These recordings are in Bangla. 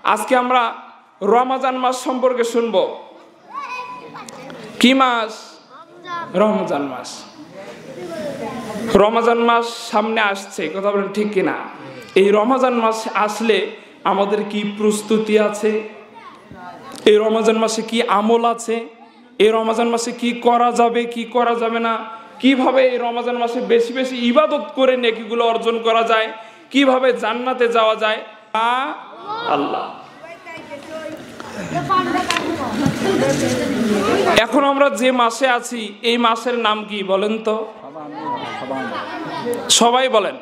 আজকে আমরা রমজান মাস সম্পর্কে শুনব। কি মাস? রমজান মাস। রমজান মাস সামনে আসছে, কথা বলেন ঠিক কিনা? এই রমজান মাস আসলে আমাদের কি প্রস্তুতি আছে? এই রমজান মাসে কি আমল আছে? এই রমজান মাসে কি করা যাবে, কি করা যাবে না? কিভাবে এই রমজান মাসে বেশি বেশি ইবাদত করে নেকিগুলো অর্জন করা যায়? কিভাবে জান্নাতে যাওয়া যায়? আল্লাহ। এখন আমরা যে মাসে আছি এই মাসের নাম কি বলেন তো? সবাই বলেন।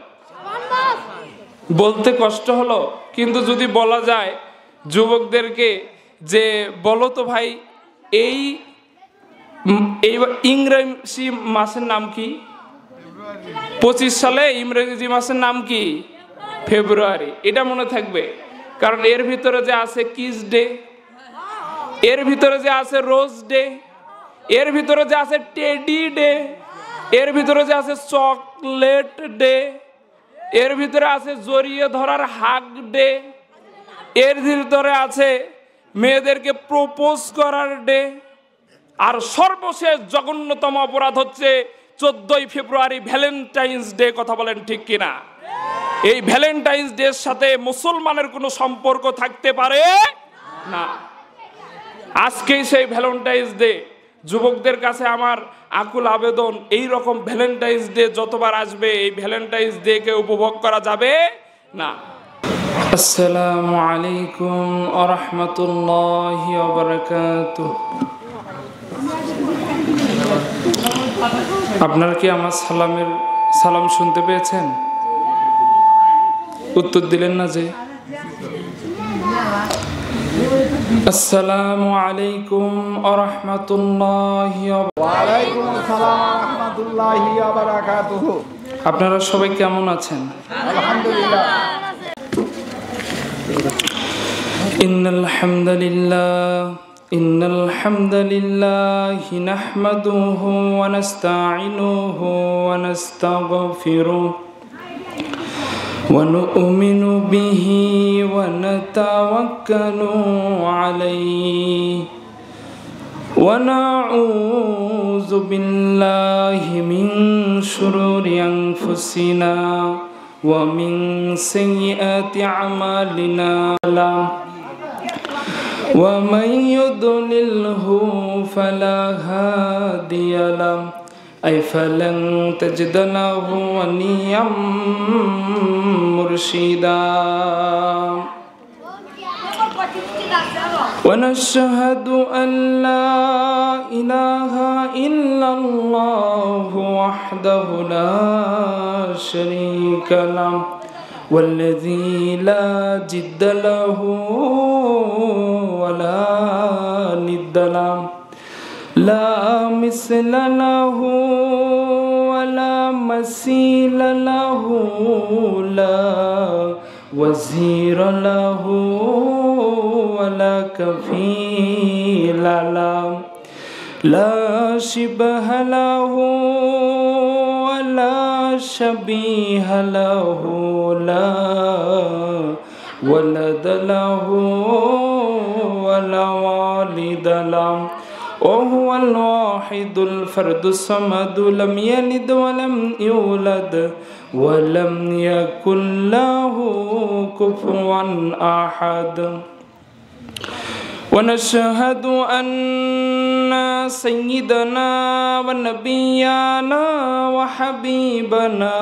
বলতে কষ্ট হলো, কিন্তু যদি বলা যায় যুবকদেরকে যে বলো তো ভাই এই ইংরেজি মাসের নাম কি? 25 সালে ইংরেজি মাসের নাম কি? ফেব্রুয়ারি। এটা মনে থাকবে, কারণ এর ভিতরে যে আছে কিস ডে, এর ভিতরে যে আছে রোজ ডে, এর ভিতরে যে আছে টেডি ডে, এর ভিতরে যে আছে চকলেট ডে, এর ভিতরে আছে জড়িয়ে ধরার হাগ ডে, এর ভিতরে আছে মেয়েদেরকে প্রপোজ করার ডে, আর সর্বশেষ জঘন্যতম অপরাধ হচ্ছে 14ই ফেব্রুয়ারি ভ্যালেন্টাইন্স ডে। কথা বলেন ঠিক কিনা? এই ভ্যালেন্টাইন্স ডের সাথে মুসলমানের কোনো সম্পর্ক থাকতে পারে না। আজকেই সেই ভ্যালেন্টাইন্স ডে। যুবকদের কাছে আমার আকুল আবেদন, এই রকম ভ্যালেন্টাইন্স ডে যতবার আসবে এই ভ্যালেন্টাইন্স ডে কে উপভোগ করা যাবে না। আসসালামু আলাইকুম ওয়া রাহমাতুল্লাহি ওয়া বারাকাতুহু। আপনারা কি আমার সালাম শুনতে পেয়েছেন? উত্তর দিলেন না যে। আসসালামু আলাইকুম ওয়া রাহমাতুল্লাহি ওয়া আলাইকুম আসসালাম ওয়া রাহমাতুল্লাহি ওয়া বারাকাতুহু। আপনারা সবাই কেমন আছেন? আলহামদুলিল্লাহ। ইন্নাল হামদালিল্লাহি নাহমাদুহু ওয়া নাস্তাঈনুহু ওয়া নাস্তাগফিরুহু ونؤمن به ونتوكل عليه ونعوذ بالله من شرور أنفسنا ومن سيئات أعمالنا ومن يضلله فلا هادي له أي فلن تجد له وليا مرشدا ونشهد أن لا إله إلا الله وحده لا شريك له والذي لا جد له ولا ند له لا مثل له ولا مثيل له لا وزير له ولا كفيل له لا شبه له ولا شبيه له لا ولد له ولا والد له وهو الواحد الفرد الصمد لم يلد ولم يولد ولم يكن له كفوا أحد ونشهد أن سيدنا ونبينا وحبيبنا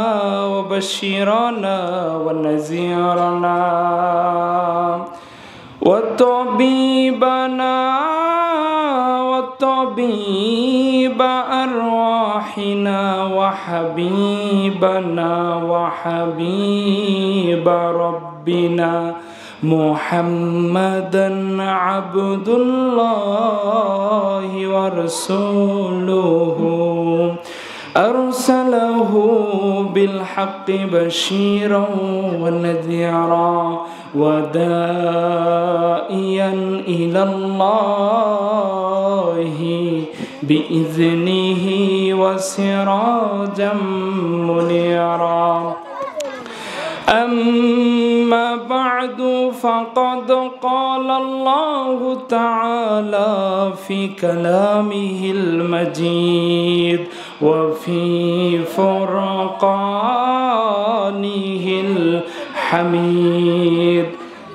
وبشيرنا ونذيرنا وطبيبنا وطبيب أرواحنا وحبيبنا وحبيب ربنا محمدا عبد الله ورسوله أرسله بالحق بشيرا ونذيرا وداعيا إلى الله بإذنه وسراجا منيرا أما بعد فقد قال الله تعالى في كلامه المجيد وفي فرقانه الحميد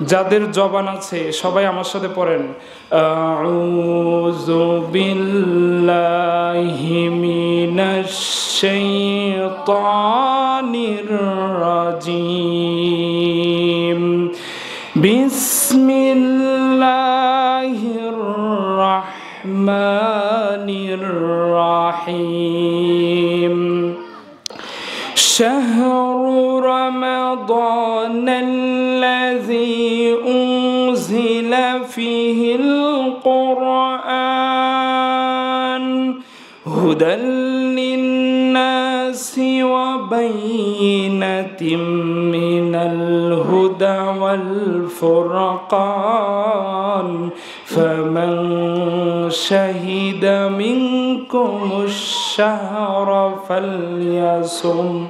যাদের জবান আছে সবাই আমার সাথে পড়েন আউযু বিল্লাহি মিনাশ শাইতানির রাজিম বিসমিল্লাহির রাহমানির রাহিম شهر رمضان الذي أنزل فيه القرآن هدى للناس وبينة من الهدى والفرقان فمن شهد منكم الشهر فليصم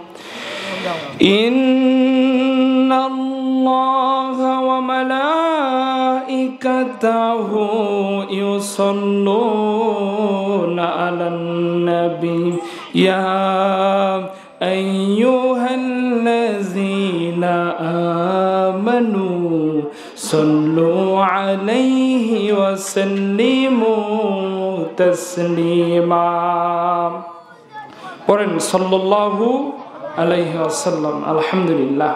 إن الله وملائكته يصلون على النبي يا أيها الذين آمنوا صلوا عليه وسلموا تسليما قرن صلى الله عليه وسلم الحمد لله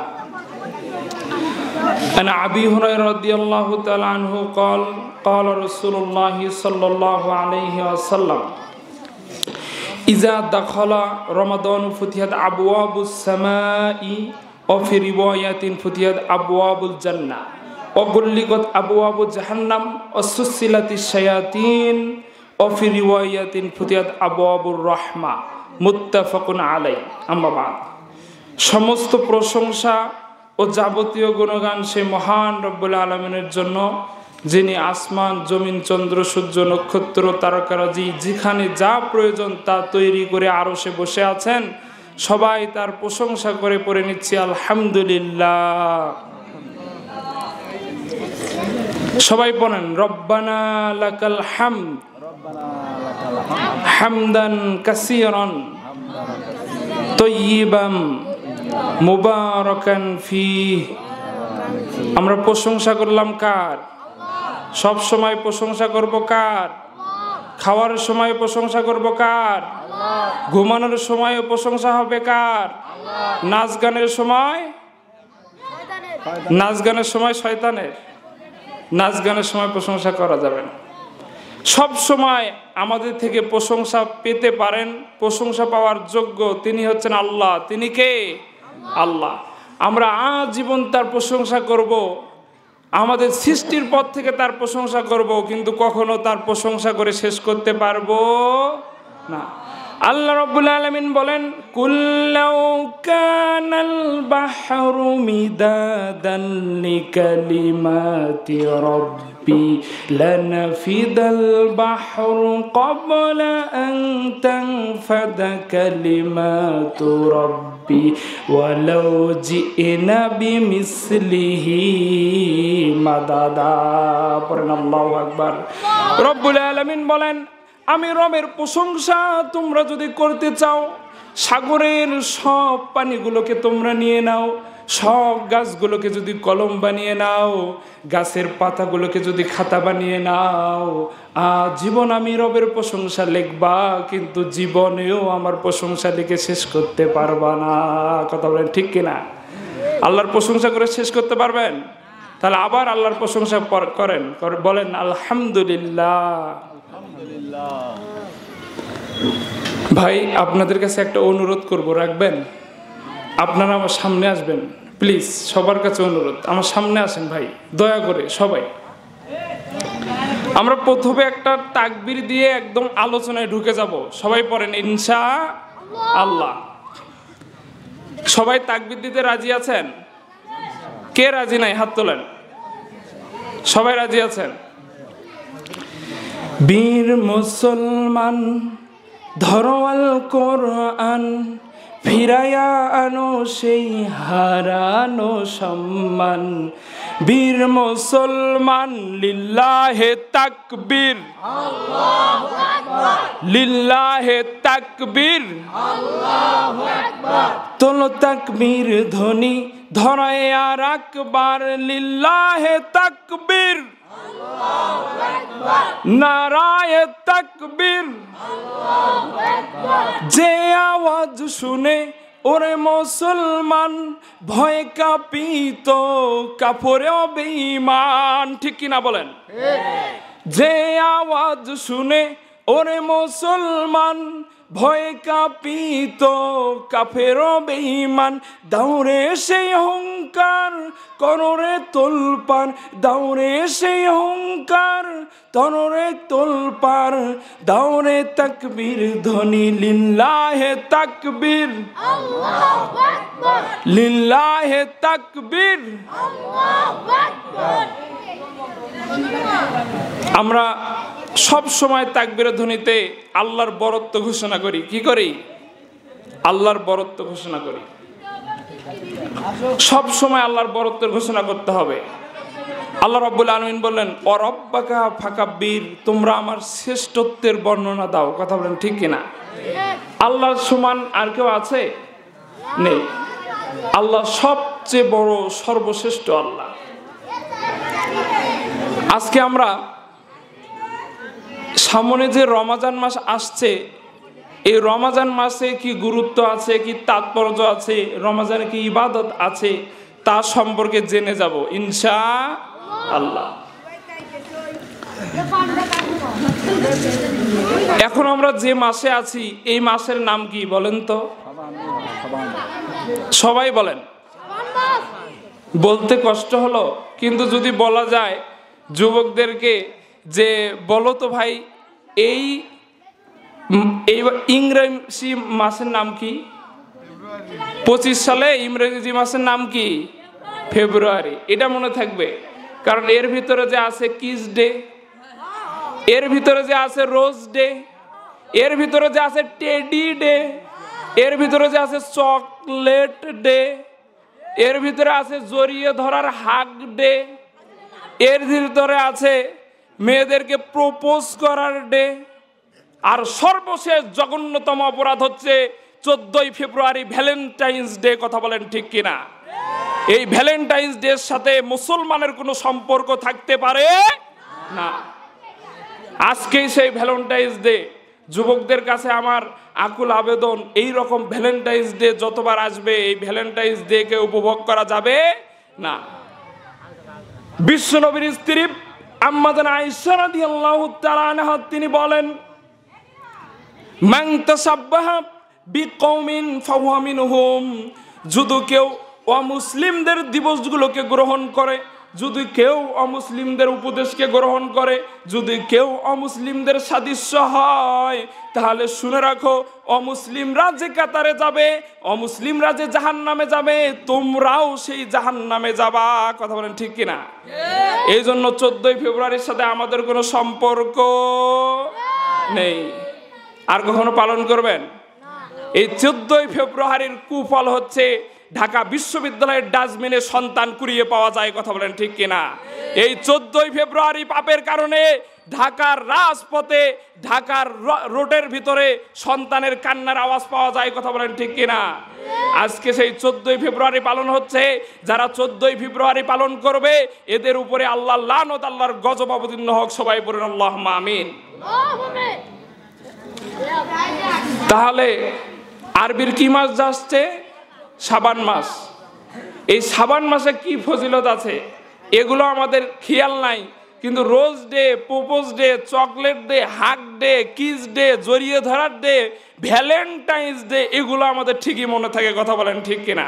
عن أبي هريرة رضي الله تعالى عنه قال قال رسول الله صلى الله عليه وسلم إذا دخل رمضان فتحت أبواب السماء وفي رواية فتحت أبواب الجنة وغلقت أبواب جهنم وسلسلت الشياطين وفي رواية فتحت أبواب الرحمة মুত্তাফাকুন আলাইহি আম্মা বাদ সমস্ত প্রশংসা ও যাবতীয় গুণগান সেই মহান রব্বুল আলামিনের জন্য যিনি আসমান জমিন চন্দ্র সূর্য নক্ষত্র তারকারাজি যেখানে যা প্রয়োজন তা তৈরি করে আরশে বসে আছেন সবাই তার প্রশংসা করে পড়ে নিচ্ছি আলহামদুলিল্লাহ সবাই বলেন রব্বানা লাকাল হামদ হামদান কাসীরান তাইয়িবান মুবারাকান ফীহি আমরা প্রশংসা করলাম কার সব সময় প্রশংসা করব কার খাওয়ার সময় প্রশংসা করব কার ঘুমানোর সময় প্রশংসা হবে কার নাচ গানের সময় শয়তানের নাচ গানের সময় প্রশংসা করা যাবে না সব সময় আমাদের থেকে প্রশংসা পেতে পারেন প্রশংসা পাওয়ার যোগ্য তিনি হচ্ছেন আল্লাহ তিনি কে আল্লাহ আমরা আজীবন তার প্রশংসা করব আমাদের সৃষ্টির পর থেকে তার প্রশংসা করব কিন্তু কখনো তার প্রশংসা করে শেষ করতে পারবো না আল্লাহ রাব্বুল আলামিন বলেন কুল্লাউ কানাল বাহরু মিদাদান লিকালিমাতি রাব্বি লানাফিদাল বাহরু ক্বাবলা আন তানফাদা কালিমাতু রাব্বি ওয়ালাউ জিনা বিমিসলিহি মাদাদা পড়েন আল্লাহু আকবার রব্বুল আলামিন বলেন আমি রবের প্রশংসা তোমরা যদি করতে চাও সাগরের সব পানিগুলোকে তোমরা নিয়ে নাও সব গাছগুলোকে যদি কলম বানিয়ে নাও গাছের পাতাগুলোকে যদি খাতা বানিয়ে নাও জীবন আমি রবের প্রশংসা লিখবা কিন্তু জীবনেও আমার প্রশংসা লিখে শেষ করতে পারবা না কথা বলেন ঠিক কিনা আল্লাহর প্রশংসা করে শেষ করতে পারবেন তাহলে আবার আল্লাহর প্রশংসা করেন বলেন আলহামদুলিল্লাহ ভাই আপনাদের কাছে একটা অনুরোধ করব রাখবেন আপনারা আমার সামনে আসবেন প্লিজ সবার কাছে অনুরোধ আমার সামনে আসেন ভাই দয়া করে সবাই আমরা প্রথমে একটা তাকবীর দিয়ে একদম আলোচনায় ঢুকে যাব সবাই পড়েন ইনশাআল্লাহ সবাই তাকবীর দিতে রাজি আছেন কে রাজি নাই হাত তোলেন সবাই রাজি আছেন বীর মুসলমান ধরওয়াল কোরআন ফিরায়া আনো সেই হারানো সম্মান বীর মুসলমান লিল্লাহে তাকবীর, লিল্লাহে তাকবীর, তোলো তাকবীর ধ্বনি ধরায় আর আকবার, লিল্লাহে তাকবীর, নারায়ে তাকবীর। যে আওয়াজ শুনে ওরে মুসলমান ভয় কাঁপিত কাফরে বেঈমান, ঠিক কিনা বলেন? যে আওয়াজ শুনে ওরে মুসলমান ভয় কাঁপিত কাফের বেঈমান, দাউরে সেই হুঙ্কার কররে তোলপার, দাউরে সেই হুঙ্কার তনরে তোলপার, দাউরে তাকবীর ধ্বনি লিল্লাহে তাকবীর, লিল্লাহে তাকবীর। আমরা সব সময় তাকবীরের ধ্বনিতে আল্লাহর বরত্ব ঘোষণা করি। কি করি? আল্লাহর বরত্ব ঘোষণা করি। সব সময় আল্লাহর বরত্বের ঘোষণা করতে হবে। আল্লাহ রাব্বুল আলামিন বললেন অরব্বাকা ফাকাব্বির, তোমরা আমার শ্রেষ্ঠত্বের বর্ণনা দাও। কথা বলেন ঠিক কিনা? আল্লাহর সমান আর কেউ আছে? নেই। আল্লাহ সবচেয়ে বড়, সর্বশ্রেষ্ঠ আল্লাহ। আজকে আমরা সামনে যে রমাজান মাস আসছে, এই রমাজান মাসে কি গুরুত্ব আছে, কি তাৎপর্য আছে, রমাজানে কি ইবাদত আছে, তা সম্পর্কে জেনে যাব ইনশাআল্লাহ। এখন আমরা যে মাসে আছি এই মাসের নাম কি বলেন তো? সবাই বলেন। বলতে কষ্ট হলো, কিন্তু যদি বলা যায় যুবকদেরকে যে বলো তো ভাই এই ইংরেজি মাসের নাম কি? 25 সালে ইংরেজি মাসের নাম কি? ফেব্রুয়ারি। এটা মনে থাকবে, কারণ এর ভিতরে যে আছে কিস ডে, এর ভিতরে যে আছে রোজ ডে, এর ভিতরে যে আছে টেডি ডে, এর ভিতরে যে আছে চকলেট ডে, এর ভিতরে আছে জড়িয়ে ধরার হাগ ডে, এর ভিতরে আছে মেয়েদেরকে প্রপোজ করার ডে, আর সর্বশেষ জঘন্যতম অপরাধ হচ্ছে 14ই ফেব্রুয়ারি ভ্যালেন্টাইন্স ডে। কথা বলেন ঠিক কিনা? এই ভ্যালেন্টাইন্স ডে এর সাথে মুসলমানের কোনো সম্পর্ক থাকতে পারে না। আজকেই সেই ভ্যালেন্টাইন্স ডে। যুবকদের কাছে আমার আকুল আবেদন, এই রকম ভ্যালেন্টাইন্স ডে যতবার আসবে এই ভ্যালেন্টাইন্স ডে কে উপভোগ করা যাবে না। বিশ্বনবীর স্ত্রী আম্মা জান আয়েশা রাদিয়াল্লাহু তাআলা আনহা তিনি বলেন মান তাসাব্বাহা বিকওমিন ফাহুয়া মিনহুম, যদি কেউ অমুসলিমদের দিবসগুলোকে গ্রহণ করে, যদি কেউ অমুসলিমদের উপদেশকে গ্রহণ করে, যদি কেউ অমুসলিমদের সাদৃশ্য হয়, তাহলে শুনে রাখো অমুসলিমরা যে কাতারে যাবে, অমুসলিমরা যে জাহান্নামে যাবে, তোমরাও সেই জাহান্নামে যাবা। কথা বলেন ঠিক কিনা? এই জন্য 14ই ফেব্রুয়ারির সাথে আমাদের কোনো সম্পর্ক নেই। আর কখনো পালন করবেন? এই 14ই ফেব্রুয়ারির কুফল হচ্ছে ঢাকা বিশ্ববিদ্যালয়ের ডাস্টবিনে সন্তান কুড়িয়ে পাওয়া যায়। কথা বলেন ঠিক কিনা? এই 14ই ফেব্রুয়ারি পাপের কারণে ঢাকার রাজপথে, ঢাকার রোডের ভিতরে সন্তানের কান্নার আওয়াজ পাওয়া যায়। কথা বলেন ঠিক কিনা? আজকে সেই 14ই ফেব্রুয়ারি পালন হচ্ছে। যারা 14ই ফেব্রুয়ারি পালন করবে এদের উপরে আল্লাহর লানত, আল্লাহর গজব অবতীর্ণ হোক। সবাই বলেন আল্লাহুম্মা আমিন। তাহলে আরবির কি মাস যাচ্ছে? শাবান মাস। এই শাবান মাসে কি ফজিলত আছে এগুলো আমাদের খেয়াল নাই, কিন্তু rose day, propose day, chocolate day, hug day, kiss day, জড়িয়ে ধরার ডে, ভ্যালেন্টাইন্স ডে, এগুলো আমাদের ঠিকই মনে থাকে। কথা বলেন ঠিক কিনা?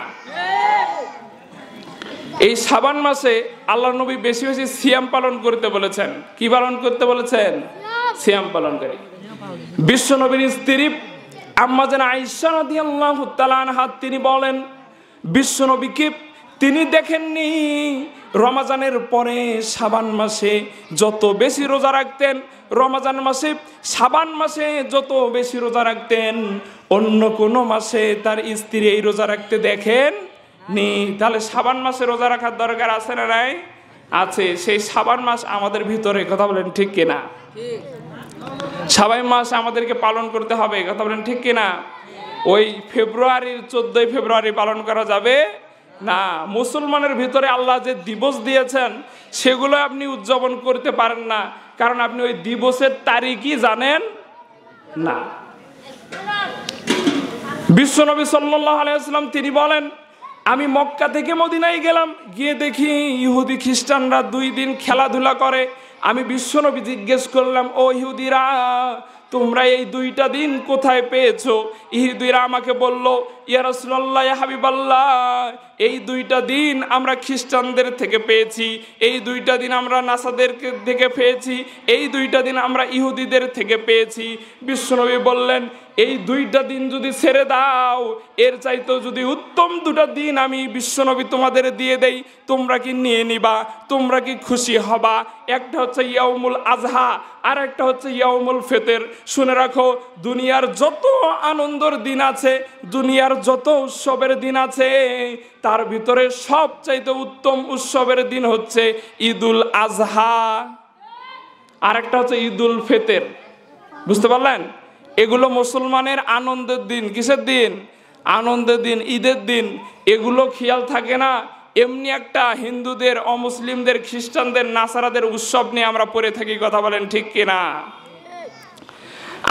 এই শাবান মাসে আল্লাহ নবী বেশি বেশি সিয়াম পালন করতে বলেছেন। কি পালন করতে বলেছেন? সিয়াম পালন করে। বিশ্ব নবীর স্ত্রী আম্মা জান আয়েশা রাদিয়াল্লাহু তাআলা আনহা তিনি বলেন বিশ্ব নবীকে তিনি দেখেননি রমজানের পরে শাবান মাসে যত বেশি রোজা রাখতেন, রমজান মাসে শাবান মাসে যত বেশি রোজা রাখতেন, অন্য কোনো মাসে তার স্ত্রী এই রোজা রাখতে দেখেন নি। তাহলে শাবান মাসে রোজা রাখার দরকার আছে না নাই? আছে, সেই শাবান মাস আমাদের ভিতরে, কথা বলেন ঠিক কিনা? শাবান মাস আমাদেরকে পালন করতে হবে, কথা বলেন ঠিক কিনা? ওই ফেব্রুয়ারির 14 ফেব্রুয়ারি পালন করা যাবে না। মুসলমানের ভিতরে আল্লাহ যে দিবস দিয়েছেন সেগুলো আপনি উদযাপন করতে পারেন না, কারণ আপনি ওই দিবসের তারিখই জানেন না। বিশ্বনবী সাল্লাল্লাহু আলাইহি ওয়াসাল্লাম তিনি বলেন, আমি মক্কা থেকে মদিনায় গেলাম, গিয়ে দেখি ইহুদি খ্রিস্টানরা 2 দিন খেলাধুলা করে। আমি বিশ্বনবী জিজ্ঞেস করলাম, ও ইহুদিরা, তোমরা এই 2টা দিন কোথায় পেয়েছো? ইহুদিরা আমাকে বলল, ইয়া রাসূলুল্লাহ, ইয়া হাবিবাল্লাহ, এই 2টা দিন আমরা খ্রিস্টানদের থেকে পেয়েছি, এই 2টা দিন আমরা নাসাদের থেকে পেয়েছি, এই 2টা দিন আমরা ইহুদিদের থেকে পেয়েছি। বিশ্বনবী বললেন, এই 2টা দিন যদি ছেড়ে দাও, এর চাইতেও যদি উত্তম 2টা দিন আমি বিশ্বনবী তোমাদের দিয়ে দেই, তোমরা কি নিয়ে নিবা? তোমরা কি খুশি হবা? একটা হচ্ছে ইয়াউমুল আজহা, আর একটা হচ্ছে ইয়াউমুল ফিতর। শুনে রাখো, দুনিয়ার যত আনন্দের দিন আছে, দুনিয়ার যত উৎসবের দিন আছে, তার ভিতরে সবচাইতে উত্তম উৎসবের দিন হচ্ছে ঈদুল আজহা, আর একটা হচ্ছে ঈদুল ফিতর। বুঝতে পারলেন? এগুলো মুসলমানের আনন্দের দিন। কিসের দিন? আনন্দের দিন, ঈদের দিন। এগুলো খেয়াল থাকে না, এমনি একটা হিন্দুদের, অমুসলিমদের, খ্রিস্টানদের, নাসারাদের উৎসব নিয়ে আমরা পড়ে থাকি, কথা বলেন ঠিক কিনা?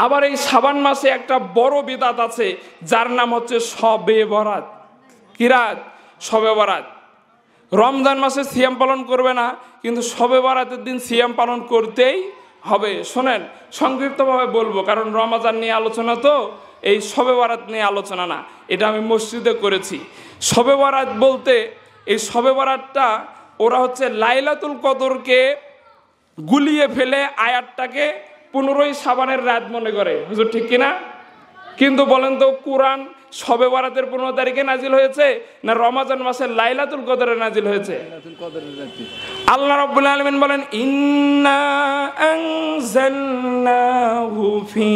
আবার এই শাবান মাসে একটা বড় বিদাত আছে, যার নাম হচ্ছে শবে বরাত। কি রাত? শবে বরাত। রমজান মাসে সিয়াম পালন করবে না, কিন্তু শবে বরাতের দিন সিয়াম পালন করতেই হবে। শোনেন, সংক্ষিপ্তভাবে বলবো, কারণ রমজান নিয়ে আলোচনা তো, এই শবে বরাত নিয়ে আলোচনা না। এটা আমি মসজিদে করেছি। শবে বরাত বলতে, এই শবে বরাতটা ওরা হচ্ছে লাইলাতুল কদরকে গুলিয়ে ফেলে আয়াতটাকে 15ই শাবানের রাত মনে করে। হুজুর ঠিক কিনা? কিন্তু বলেন তো, কোরআন শবে বরাতের 15 তারিখে নাজিল হয়েছে না রমজান মাসের লাইলাতুল কদরে নাজিল হয়েছে? আল্লাহ রাব্বুল আলামিন বলেন, ইন্না আনজালনাহু ফি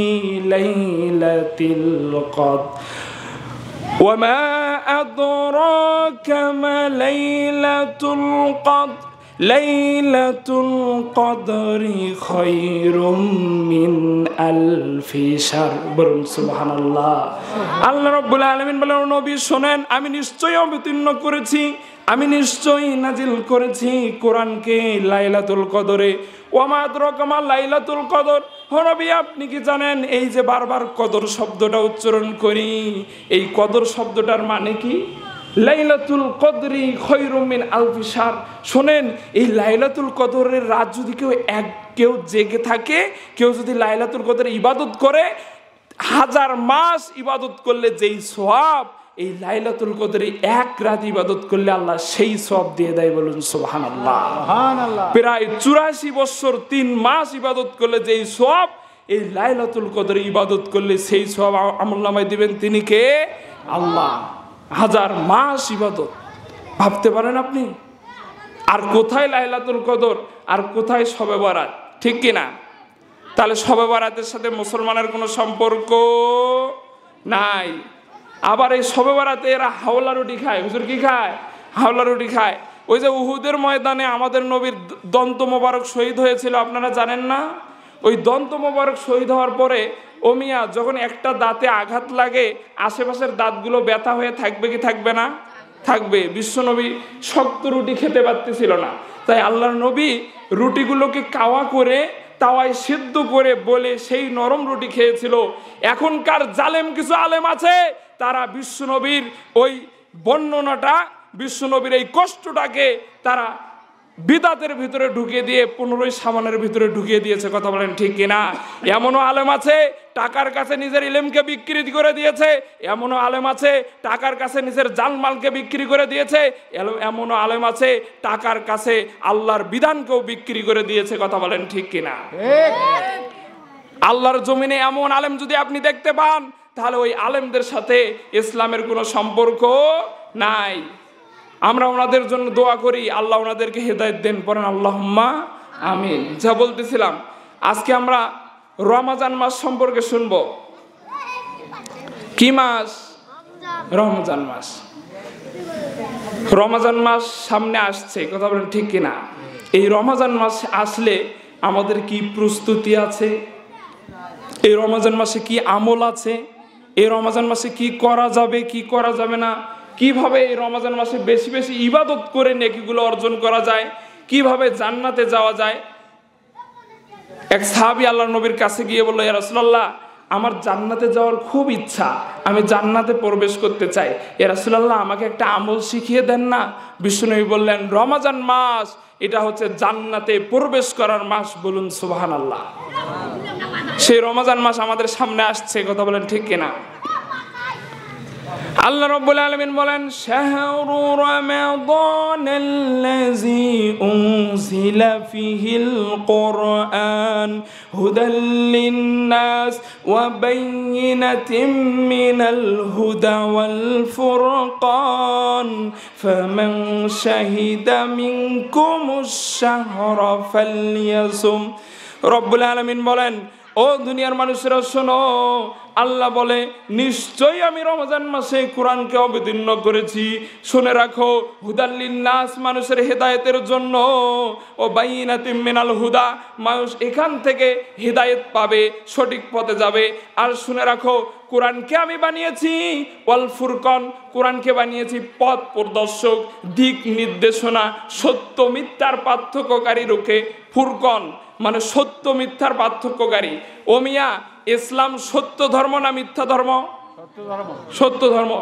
লাইলাতিল কদর ওয়া মা আদরাকা মা লাইলাতুল কদর লাইলাতুল কদরি খায়রুম মিন আলফি শাহর। বলুন সুবহানাল্লাহ। আল্লাহ রাব্বুল আলামিন বলেন, নবী শোনেন, আমি নিশ্চয়ই অবতীর্ণ করেছি, আমি নিশ্চয়ই নাজিল করেছি কোরআনকে লাইলাতুল কদরে। ওয়া মা আদরাকা মা লাইলাতুল কদর। ও নবী, আপনি কি জানেন এই যে বারবার কদর শব্দটা উচ্চারণ করি, এই কদর শব্দটার মানে কি? লাইলাতুল কদরি খায়রুম মিন আলফি শাহর। শোনেন, এই লাইলাতুল কদরের রাত যদি কেউ জেগে থাকে, কেউ যদি লাইলাতুল কদরে ইবাদত করে, 1000 মাস ইবাদত করলে যেই সওয়াব, এই লাইলাতুল কদরে 1 রাত ইবাদত করলে আল্লাহ সেই সওয়াব দিয়ে দেয়। বলুন সুবহানাল্লাহ। সুবহানাল্লাহ। প্রায় 84 বছর 3 মাস ইবাদত করলে যেই সওয়াব, এই লাইলাতুল কদরে ইবাদত করলে সেই সওয়াব আমলনামায় দিবেন তিনি কে? আল্লাহ। 1000 মাস ইবাদত, ভাবতে পারেন আপনি? আর কোথায় লাইলাতুল কদর, আর কোথায় শবে বরাত? ঠিক কিনা? তাহলে শবে বরাতের সাথে মুসলমানের কোনো সম্পর্ক নাই। আবার এই শবে বরাতে এরা হাওলা রুটি খায়। হুজুর কি খায়? হাওলা রুটি খায়। ওই যে উহুদের ময়দানে আমাদের নবীর দন্ত মোবারক শহীদ হয়েছিল, আপনারা জানেন না? ওই দন্ত মোবারক শহীদ হওয়ার পরে ওমিয়া যখন একটা দাঁতে আঘাত লাগে, আশেপাশের দাঁতগুলো ব্যথা হয়ে থাকবে কি থাকবে না? থাকবে। বিশ্বনবী শক্ত রুটি খেতে পারতেছিল না, তাই আল্লাহর নবী রুটিগুলোকে কাওয়া করে তাওয়ায় সিদ্ধ করে বলে সেই নরম রুটি খেয়েছিল। এখনকার জালেম কিছু আলেম আছে, তারা বিশ্বনবীর ওই বর্ণনাটা, বিশ্বনবীর এই কষ্টটাকে তারা বিদাতের ভিতরে ঢুকিয়ে দিয়ে 15ই শাবানের ভিতরে ঢুকিয়ে দিয়েছে। কথা বলেন ঠিক কিনা? এমনও আলেম আছে টাকার কাছে নিজের ইলমকে বিক্রি করে দিয়েছে, এমনও আলেম আছে টাকার কাছে নিজের জানমালকে বিক্রি করে দিয়েছে, এমনও আলেম আছে টাকার কাছে আল্লাহর বিধানকেও বিক্রি করে দিয়েছে। কথা বলেন ঠিক কিনা? আল্লাহর জমিনে এমন আলেম যদি আপনি দেখতে পান, তাহলে ওই আলেমদের সাথে ইসলামের কোনো সম্পর্ক নাই। আমরা ওনাদের জন্য দোয়া করি, আল্লাহ ওনাদেরকে হেদায়েত দেন। পড়েন আল্লাহুম্মা আমিন। যা বলতেছিলাম, আজকে আমরা রমজান মাস সম্পর্কে শুনবো। কি মাস? রমজান মাস। রমজান মাস সামনে আসছে, কথা বলেন ঠিক কিনা? এই রমজান মাস আসলে আমাদের কি প্রস্তুতি আছে, এই রমজান মাসে কি আমল আছে, এই রমজান মাসে কি করা যাবে কি করা যাবে না, কিভাবে এই রমজান মাসে বেশি বেশি ইবাদত করে নেকিগুলো অর্জন করা যায়, কিভাবে জান্নাতে যাওয়া যায়। এক সাহাবী আল্লাহর নবীর কাছে গিয়ে বলল, ইয়া রাসূলুল্লাহ, আমার জান্নাতে যাওয়ার খুব ইচ্ছা, আমি জান্নাতে প্রবেশ করতে চাই, ইয়া রাসূলুল্লাহ আমাকে একটা আমল শিখিয়ে দেন না। বিশ্বনবী বললেন, রমজান মাস এটা হচ্ছে জান্নাতে প্রবেশ করার মাস, বলুন সুবহানাল্লাহ। সেই রমজান মাস আমাদের সামনে আসছে, কথা বলেন ঠিক কিনা? আল্লাহ রাব্বুল আলামিন বলেন, শাহরু রমাদানাল্লাযী উনজিলা ফীহিল কুরআন হুদাল লিন-নাস ওয়া বায়িনাতিন মিনাল হুদা ওয়াল ফুরকান ফামান শাহিদা মিনকুমুশ শাহরা ফালইয়াসুম। রব্বুল আলামিন বলেন, ও দুনিয়ার মানুষেরা শোনো, আল্লাহ বলে, নিশ্চয়ই আমি রমজান মাসে কোরআনকে অবতীর্ণ করেছি। শুনে রাখো, হুদাল্লিন নাস, মানুষের হেদায়েতের জন্য, ও বাইনাতিম মিনাল হুদা, মানুষ এখান থেকে হেদায়েত পাবে, সঠিক পথে যাবে। আর শুনে রাখো, কোরআনকে আমি বানিয়েছি ওয়াল ফুরকান, কোরআনকে বানিয়েছি পথ প্রদর্শক, দিক নির্দেশনা, সত্য মিথ্যার পার্থক্যকারী রূপে। ফুরকান মানে সত্য মিথ্যার পার্থক্যকারী। ও মিয়া, ইসলাম সত্য ধর্ম না মিথ্যা ধর্ম? সত্য ধর্ম।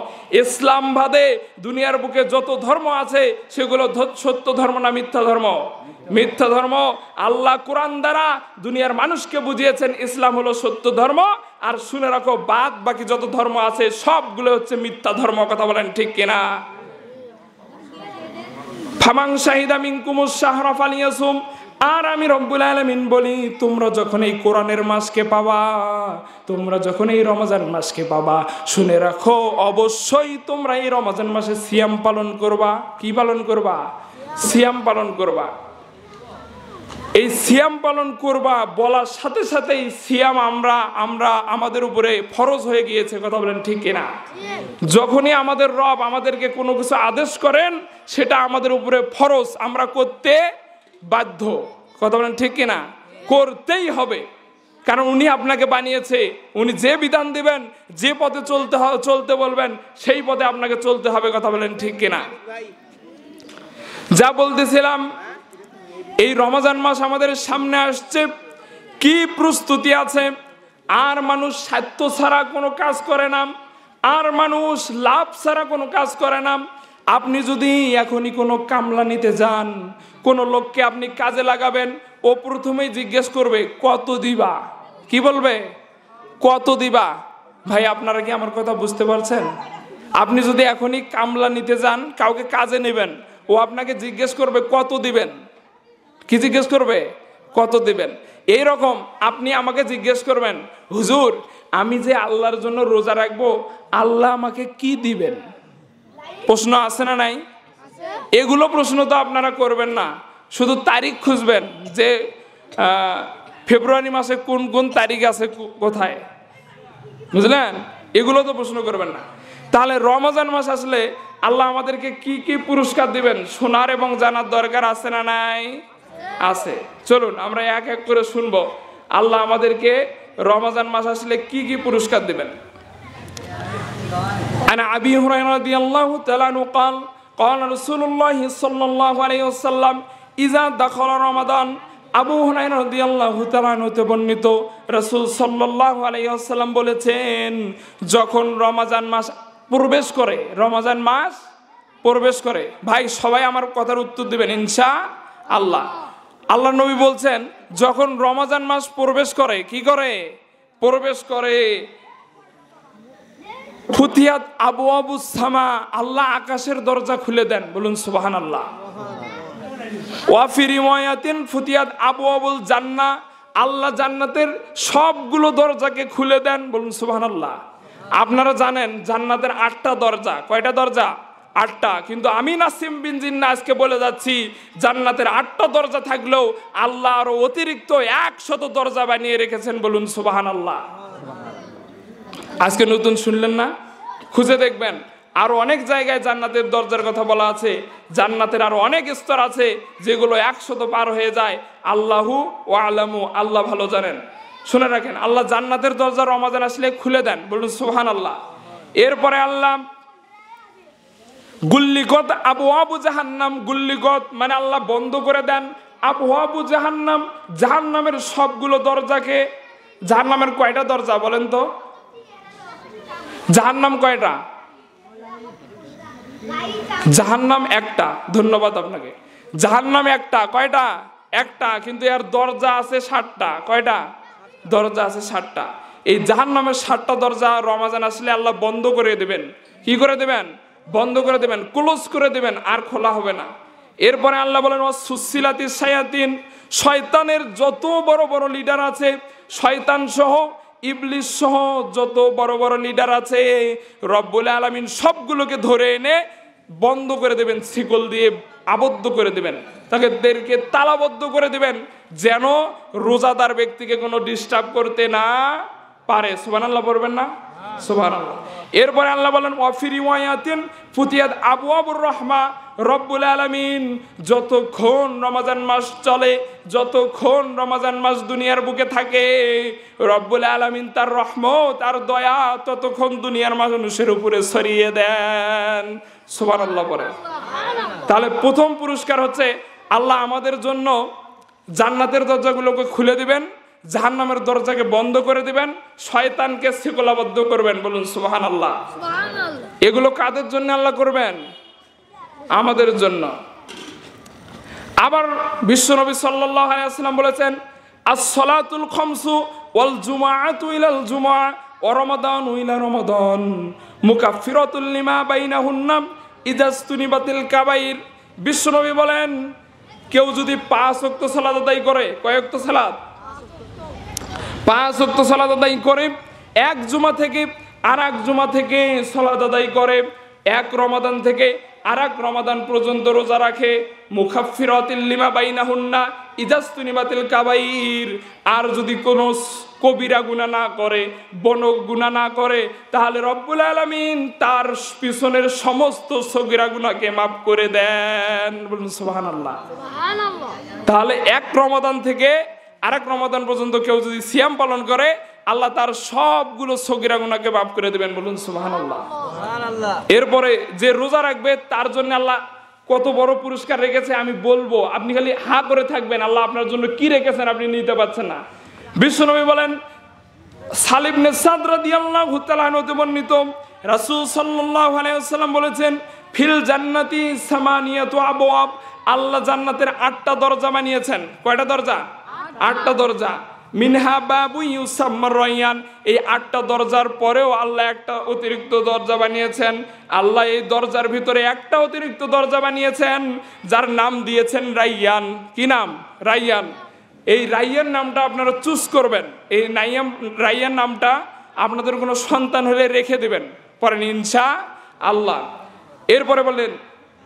ইসলাম বাদে দুনিয়ার বুকে যত ধর্ম আছে সেগুলো সত্য ধর্ম না মিথ্যা ধর্ম? মিথ্যা ধর্ম। আল্লাহ কোরআন দ্বারা দুনিয়ার মানুষকে বুঝিয়েছেন ইসলাম হলো সত্য ধর্ম। আর শুনে রাখো, বাদ বাকি যত ধর্ম আছে সবগুলো হচ্ছে মিথ্যা ধর্ম, কথা বলেন ঠিক কিনা? ফামান শাহিদা মিনকুমুশ শাহরা ফালিয়াসুম। আর আমি রব্বুল আলামিন বলি, তোমরা যখন এই কোরআনের মাসকে পাবা, তোমরা যখন এই রমজান মাসকে পাবা, শুনে রাখো অবশ্যই তোমরা এই রমজান মাসে সিয়াম পালন করবা। কি পালন করবা? সিয়াম পালন করবা। এই সিয়াম পালন করবা বলার সাথে সাথেই সিয়াম আমাদের উপরে ফরজ হয়ে গিয়েছে, কথা বলেন ঠিক কিনা? যখনই আমাদের রব আমাদেরকে কোনো কিছু আদেশ করেন সেটা আমাদের উপরে ফরজ, আমরা করতে বাধ্য, কথা বলেন ঠিক কিনা? করতেই হবে, কারণ উনি আপনাকে বানিয়েছে, উনি যে বিধান দিবেন, যে পথে চলতে বলবেন সেই পথে আপনাকে চলতে হবে, কথা বলেন ঠিক কিনা? যা বলতেছিলাম, এই রমজান মাস আমাদের সামনে আসছে, কি প্রস্তুতি আছে? আর মানুষ স্বার্থ ছাড়া কোনো কাজ করে না, আর মানুষ লাভ ছাড়া কোনো কাজ করে না। আপনি যদি এখনই কোনো কামলা নিতে যান, কোনো লোককে আপনি কাজে লাগাবেন, ও প্রথমেই জিজ্ঞেস করবে কত দিবা। কি বলবে? কত দিবা। ভাই আপনারা কি আমার কথা বুঝতে পারছেন? আপনি যদি এখনই কামলা নিতে যান, কাউকে কাজে নেবেন, ও আপনাকে জিজ্ঞেস করবে কত দিবেন। কি জিজ্ঞেস করবে? কত দিবেন। এই রকম আপনি আমাকে জিজ্ঞেস করবেন, হুজুর আমি যে আল্লাহর জন্য রোজা রাখবো, আল্লাহ আমাকে কি দিবেন? প্রশ্ন আছে না নাই? এগুলো প্রশ্ন তো আপনারা করবেন না, শুধু তারিখ খুঁজবেন যে ফেব্রুয়ারি মাসে কোন কোন তারিখ আছে কোথায়, বুঝলেন? এগুলো তো প্রশ্ন করবেন না। তাহলে রমজান মাস আসলে আল্লাহ আমাদেরকে কি কি পুরস্কার দিবেন শোনার এবং জানার দরকার আছে না নাই? আছে। চলুন আমরা এক এক করে শুনবো আল্লাহ আমাদেরকে রমজান মাস আসলে কি কি পুরস্কার দিবেন। আনা আবি হুরায়রা রাদিয়াল্লাহু তাআলা আনহু قال قال رسول الله صلى الله عليه وسلم اذا دخل رمضان। আবু হুরায়রা রাদিয়াল্লাহু তাআলা আনহু হতে বর্ণিত, রাসূল সাল্লাল্লাহু আলাইহি ওয়াসাল্লাম বলেছেন, যখন রমজান মাস প্রবেশ করে, রমজান মাস প্রবেশ করে, ভাই সবাই আমার কথার উত্তর দিবেন ইনশাআল্লাহ। আল্লাহ নবী বলছেন, যখন রমজান মাস প্রবেশ করে, কি করে? প্রবেশ করে, ফুতিহাত আবওয়াবুস সামা, আল্লাহ আকাশের দরজা খুলে দেন, বলুন সুবহানাল্লাহ। ওয়া ফি রিওয়ায়াতিন ফুতিহাত আবওয়াবুল জান্নাহ, আল্লাহ জান্নাতের সবগুলো দরজাকে খুলে দেন, বলুন সুবহানাল্লাহ। আপনারা জানেন জান্নাতের 8টা দরজা। কয়টা দরজা? 8টা। কিন্তু আমি নাসিম বিন জিন্নাহ আজকে বলে যাচ্ছি, জান্নাতের 8টা দরজা থাকলেও আল্লাহ আরো অতিরিক্ত 100 দরজা বানিয়ে রেখেছেন, বলুন সুবহানাল্লাহ। আজকে নতুন শুনলেন না? খুঁজে দেখবেন আরো অনেক জায়গায় জান্নাতের দরজার কথা বলা আছে। জান্নাতের আরো অনেক স্তর আছে যেগুলো 100 পার হয়ে যায়। আল্লাহু ওয়া আলামু, আল্লাহ ভালো জানেন। শুনে রাখেন, আল্লাহ জান্নাতের দরজা রমাদান আসলে খুলে দেন, বলুন সুবহানাল্লাহ। এরপরে আল্লাহ গুল্লিগত আবওয়াবু জাহান্নাম, গুল্লিগত মানে আল্লাহ বন্ধ করে দেন আবওয়াবু জাহান্নাম, জাহান্নামের সবগুলো দরজাকে। জাহান্নামের কয়টা দরজা বলেন তো? জাহান্নাম কয়টা? জাহান্নাম একটা। ধন্যবাদ আপনাকে। জাহান্নাম একটা। কয়টা? একটা, কিন্তু এর দরজা আছে 60টা। কয়টা দরজা আছে? 60টা। এই জাহান্নামের 60টা দরজা রমাজান আসলে আল্লাহ বন্ধ করে দেবেন। কি করে দেবেন? বন্ধ করে দেবেন, ক্লোজ করে দেবেন, আর খোলা হবে না। এরপরে আল্লাহ বলেন সুসিলাতি শায়াতিন, শয়তানের যত বড় বড় লিডার আছে, শয়তান সহ ইবলিস সহ যত বড় বড় লিডার আছে, রব্বুল আলামিন সবগুলোকে ধরে এনে বন্ধ করে দেবেন, শিকল দিয়ে আবদ্ধ করে দেবেন, তাদেরকে তালাবদ্ধ করে দেবেন, যেন রোজাদার ব্যক্তিকে কোনো ডিস্টার্ব করতে না পারে। সুবহানাল্লাহ পড়বেন না? সুবহানাল্লাহ। এরপরে আল্লাহ বলেন ওয়াফি রিওয়ায়াতিন ফুতিয়াত আবওয়াবুর রাহমা, রব্বুল আলামিন যতক্ষণ রমজান মাস চলে, যতক্ষণ রমজান মাস দুনিয়ার বুকে থাকে, রব্বুল আলামিন তার রহমত আর দয়া ততক্ষণ দুনিয়ার মানুষের উপরে ছড়িয়ে দেন। সুবহানাল্লাহ পড়ে। তাহলে প্রথম পুরস্কার হচ্ছে আল্লাহ আমাদের জন্য জান্নাতের দরজাগুলোকে খুলে দিবেন, জাহান্নামের দরজাকে বন্ধ করে দিবেন, শয়তানকে শিকলাবদ্ধ করবেন। বলুন সুবহানাল্লাহ। এগুলো কাদের জন্য আল্লাহ করবেন? আমাদের জন্য। আবার বিশ্বনবী সাল্লাল্লাহু আলাইহি ওয়াসাল্লাম বলেছেন আস-সালাতুল খামসু ওয়াল জুমআতু ইলাল জুমআ ওয়া রমাদানু ইলা রমাদান মুকাফফিরাতুল লিমা বাইনাহুন্না ইদাস্তুনিবাতিল কাবাইর। বিশ্বনবী বলেন কেউ যদি 5 ওয়াক্ত সালাত আদায় করে, কয় ওয়াক্ত সালাত? 5 ওয়াক্ত সালাত আদায় করে, এক জুমা থেকে আরেক জুমা থেকে সালাত আদায় করে, এক রমাদান থেকে আরেক রমাদান পর্যন্ত রোজা রাখে, মুকাফফিরাতুল লিমা বাইনাহুন্না ইদাস্তুনিবাতিল কাবাইর। আর যদি কোনো কবিরা গুনাহ না করে, বড় গুনাহ না করে, তাহলে রব্বুল আলামিন তার পিছনের সমস্ত সগীরা গুনাহকে মাফ করে দেন। বলুন সুবহানাল্লাহ। তাহলে এক রমাদান থেকে আরেক রমাদান পর্যন্ত কেউ যদি সিয়াম পালন করে, আল্লাহ তার সবগুলো সগীরা গুনাহকে মাফ করে দেবেন। বলুন সুবহানাল্লাহ। এরপরে যে রোজা রাখবে তার জন্য আল্লাহ কত বড় পুরস্কার রেখেছে আমি বলবো, আপনি খালি হা করে থাকবেন, আল্লাহ আপনার জন্য কি রেখেছেন আপনি নিতে পারছেন না। বিশ্বনবী বলেন সালিম ইবনে সাদ রাদিয়াল্লাহু তাআলা হতে বর্ণিত, রাসূল সাল্লাল্লাহু আলাইহি ওয়াসাল্লাম বলেছেন ফিল জান্নাতি সামানিয়াতু আবওয়াব, আল্লাহ জান্নাতের 8টা দরজা বানিয়েছেন। কয়টা দরজা? 8টা দরজা। মিনহা বাবু ইউসাম্মার রায়্যান, এই 8টা দরজার পরেও আল্লাহ একটা অতিরিক্ত দরজা বানিয়েছেন। আল্লাহ এই দরজার ভিতরে একটা অতিরিক্ত দরজা বানিয়েছেন যার নাম দিয়েছেন রায়্যান। কি নাম? রায়্যান। এই রায়্যান নামটা আপনারা চুজ করবেন। এই রায়্যান নামটা আপনাদের কোনো সন্তান হলে রেখে দেবেন পরে ইনশাআল্লাহ। এরপরে বললেন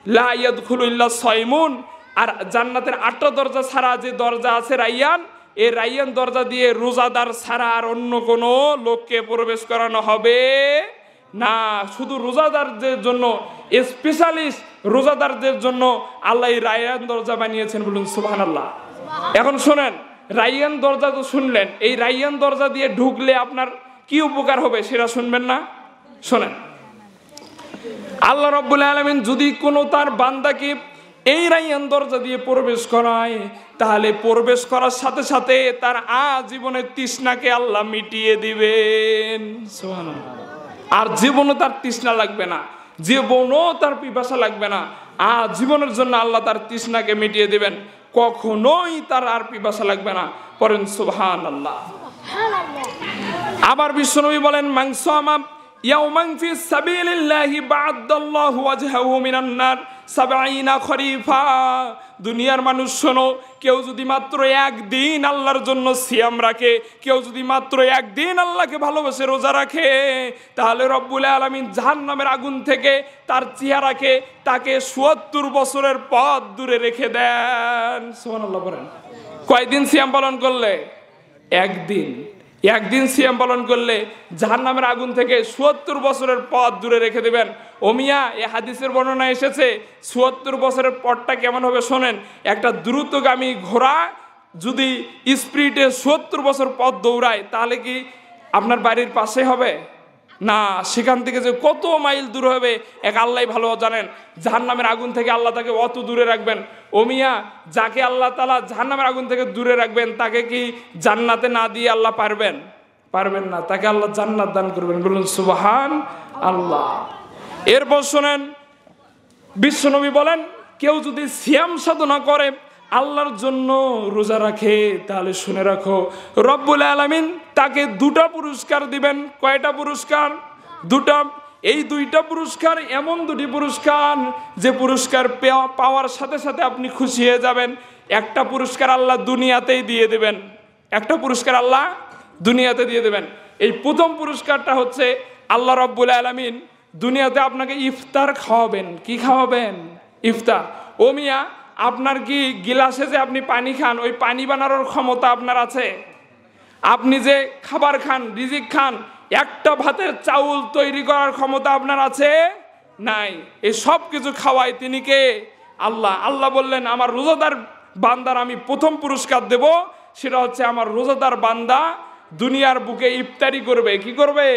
লা ইয়াদখুলু ইল্লা সাইমুন, আর জান্নাতের 8টা দরজা ছাড়া যে দরজা আছে রায়্যান, এই রায়্যান দরজা দিয়ে রোজাদার ছাড়া আর অন্য কোনো লোককে প্রবেশ করানো হবে না। শুধু রোজাদারদের জন্য, স্পেশালিস্ট রোজাদারদের জন্য আল্লাহ এই রায়্যান দরজা বানিয়েছেন। বলুন সুবহানাল্লাহ। এখন শোনেন, রায়্যান দরজা তো শুনলেন, এই রায়্যান দরজা দিয়ে ঢুকলে আপনার কি উপকার হবে সেটা শুনবেন না? শোনেন, আল্লাহ রাব্বুল আলামিন যদি কোনো তার বান্দাকে এই রায়্যান দরজা দিয়ে প্রবেশ করায়, তাহলে প্রবেশ করার সাথে সাথে তার আজীবনের তৃষ্ণাকে আল্লাহ মিটিয়ে দিবেন। সুবহানাল্লাহ। আর জীবনও তার তৃষ্ণা লাগবে না, জীবনও তার পিপাসা লাগবে না। আজীবনের জন্য আল্লাহ তার তৃষ্ণাকে মিটিয়ে দিবেন, কখনোই তার আর পিপাসা লাগবে না। পড়েন সুবহানাল্লাহ। আবার বিশ্বনবী বলেন মাংসামা ইয়াউমান ফি সাবিলিল্লাহি বা'দাল্লাহু ওয়াজহাহু মিনান নার 70 খরিফা। দুনিয়ার মানুষ শোনো, কেউ যদি মাত্র একদিন আল্লাহর জন্য সিয়াম রাখে, কেউ যদি মাত্র একদিন আল্লাহকে ভালোবেসে রোজা রাখে, তাহলে রব্বুল আলামিন জাহান্নামের আগুন থেকে তার চেহারাকে তাকে ৭০ বছরের পথ দূরে রেখে দেন। সুবহানাল্লাহ বলেন। কয়দিন সিয়াম পালন করলে? একদিন। একদিন সিয়াম পালন করলে জাহান্নামের আগুন থেকে ৭৪ বছরের পথ দূরে রেখে দেবেন। ও মিয়া, এ হাদিসের বর্ণনা এসেছে ৭৪ বছরের পথটা কেমন হবে শোনেন। একটা দ্রুতগামী ঘোড়া যদি স্পিডে ৭৪ বছর পথ দৌড়ায় তাহলে কি আপনার বাড়ির পাশে হবে? না, সেখান থেকে যে কত মাইল দূর হবে এক আল্লাহ ভালো জানেন। জাহান্নামের আগুন থেকে আল্লাহ তাকে অত দূরে রাখবেন। ও মিয়া, যাকে আল্লাহ তাআলা জাহান্নামের আগুন থেকে দূরে রাখবেন তাকে কি জান্নাতে না দিয়ে আল্লাহ পারবেন? পারবেন না। তাকে আল্লাহ জান্নাত দান করবেন, বলুন সুবহান আল্লাহ। এরপর শোনেন, বিশ্বনবী বলেন কেউ যদি সিয়াম সাধনা করে, আল্লাহর জন্য রোজা রাখে, তাহলে শুনে রাখো রব্বুল আলামিন তাকে 2টা পুরস্কার দিবেন। কয়টা পুরস্কার? 2টা। এই 2টা পুরস্কার এমন 2টি পুরস্কার যে পুরস্কার পাওয়ার সাথে সাথে আপনি খুশি হয়ে যাবেন। একটা পুরস্কার আল্লাহ দুনিয়াতেই দিয়ে দেবেন, একটা পুরস্কার আল্লাহ দুনিয়াতে দিয়ে দেবেন। এই প্রথম পুরস্কারটা হচ্ছে আল্লাহ রব্বুল আলামিন দুনিয়াতে আপনাকে ইফতার খাওয়াবেন। কি খাওয়াবেন? ইফতার। ও মিয়া, আপনার কি গিলাসে যে আপনি পানি খান, ওই পানি বানানোর ক্ষমতা আপনার আছে? আপনি যে খাবার খান, রিজিক খান, একটা ভাতের চাউল তৈরি করার ক্ষমতা আপনার আছে? নাই। এই সব কিছু খাওয়ায় তিনি কে? আল্লাহ। আল্লাহ বললেন আমার রোজাদার বান্দার আমি প্রথম পুরস্কার দেব, সেটা হচ্ছে আমার রোজাদার বান্দা দুনিয়ার বুকে ইফতারি করবে। কি করবে?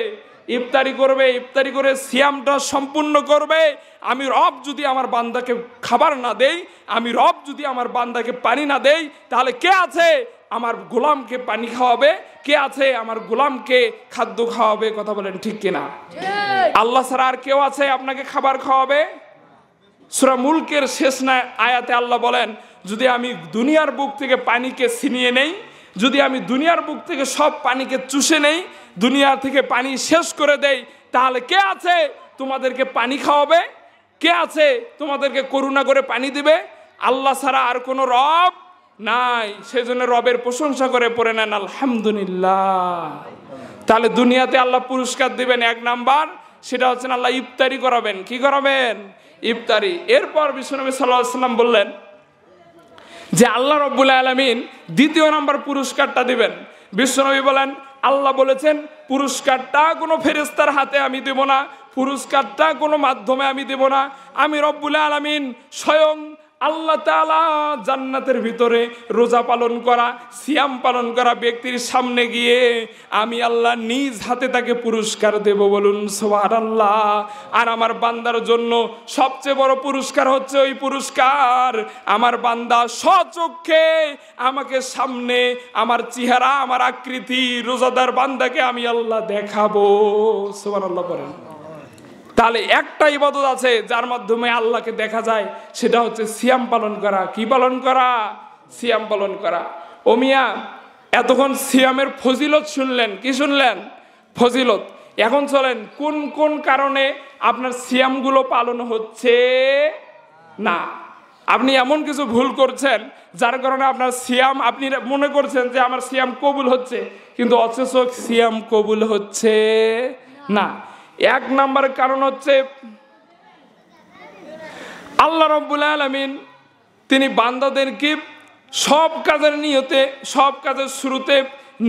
ইফতারি করবে। ইফতারি করে সিয়ামটা সম্পূর্ণ করবে। আমি রব যদি আমার বান্দাকে খাবার না দেই, আমি রব যদি আমার বান্দাকে পানি না দেই, তাহলে কে আছে আমার গোলামকে পানি খাওয়াবে? কে আছে আমার গোলামকে খাদ্য খাওয়াবে? কথা বলেন ঠিক কিনা? আল্লাহ ছাড়া আর কেউ আছে আপনাকে খাবার খাওয়াবে? সূরা মুলকের শেষ আয়াতে আল্লাহ বলেন যদি আমি দুনিয়ার বুক থেকে পানিকে ছিনিয়ে নেই, যদি আমি দুনিয়ার বুক থেকে সব পানিকে চুষে নেই, দুনিয়া থেকে পানি শেষ করে দেই, তাহলে কে আছে তোমাদেরকে পানি খাওয়াবে? কে আছে তোমাদেরকে করুণা করে পানি দিবে? আল্লাহ ছাড়া আর কোনো রব নাই। সেজন্য রবের প্রশংসা করে পড়ে নেন আলহামদুলিল্লাহ। তাহলে দুনিয়াতে আল্লাহ পুরস্কার দিবেন 1 নাম্বার, সেটা হচ্ছে আল্লাহ ইফতারি করাবেন। কি করাবেন? ইফতারি। এরপর বিশ্বনবী সাল্লাল্লাহু আলাইহি ওয়াসাল্লাম বললেন যে আল্লাহ রব্বুল আলামিন 2য় নাম্বার পুরস্কারটা দিবেন। বিশ্বনবী বলেন আল্লাহ বলেছেন পুরস্কারটা কোনো ফেরেশতার হাতে আমি দেব না, পুরস্কারটা কোনো মাধ্যমে আমি দেব না। আমি রব্বুল আলামিন স্বয়ং আল্লাহ তাআলা জান্নাতের ভিতরে রোজা পালন করা, সিয়াম পালন করা ব্যক্তির সামনে গিয়ে আমি আল্লাহ নিজ হাতে তাকে পুরস্কার দেব, বলুন সুবহানাল্লাহ। আর আমার বান্দার জন্য সবচেয়ে বড় পুরস্কার হচ্ছে ওই পুরস্কার আমার বান্দা স্বচক্ষে আমাকে সামনে আমার চেহারা, আমার আকৃতি রোজাদার বান্দাকে আমি আল্লাহ দেখাবো। সুবহানাল্লাহ বলেন। তাহলে একটা ইবাদত আছে যার মাধ্যমে আল্লাহকে দেখা যায়, সেটা হচ্ছে সিয়াম পালন করা। কি পালন করা? সিয়াম পালন করা। ও মিয়া, এতক্ষণ সিয়ামের ফজিলত শুনলেন। কি শুনলেন? ফজিলত। এখন চলেন কোন কোন কারণে আপনার সিয়ামগুলো পালন হচ্ছে না। আপনি এমন কিছু ভুল করছেন যার কারণে আপনার সিয়াম, আপনি মনে করছেন যে আমার সিয়াম কবুল হচ্ছে, কিন্তু অথচ সিয়াম কবুল হচ্ছে না। 1 নাম্বার কারণ হচ্ছে আল্লাহ রাব্বুল আলামিন তিনি বান্দাদেরকে সব কাজের নিয়তে, সব কাজের শুরুতে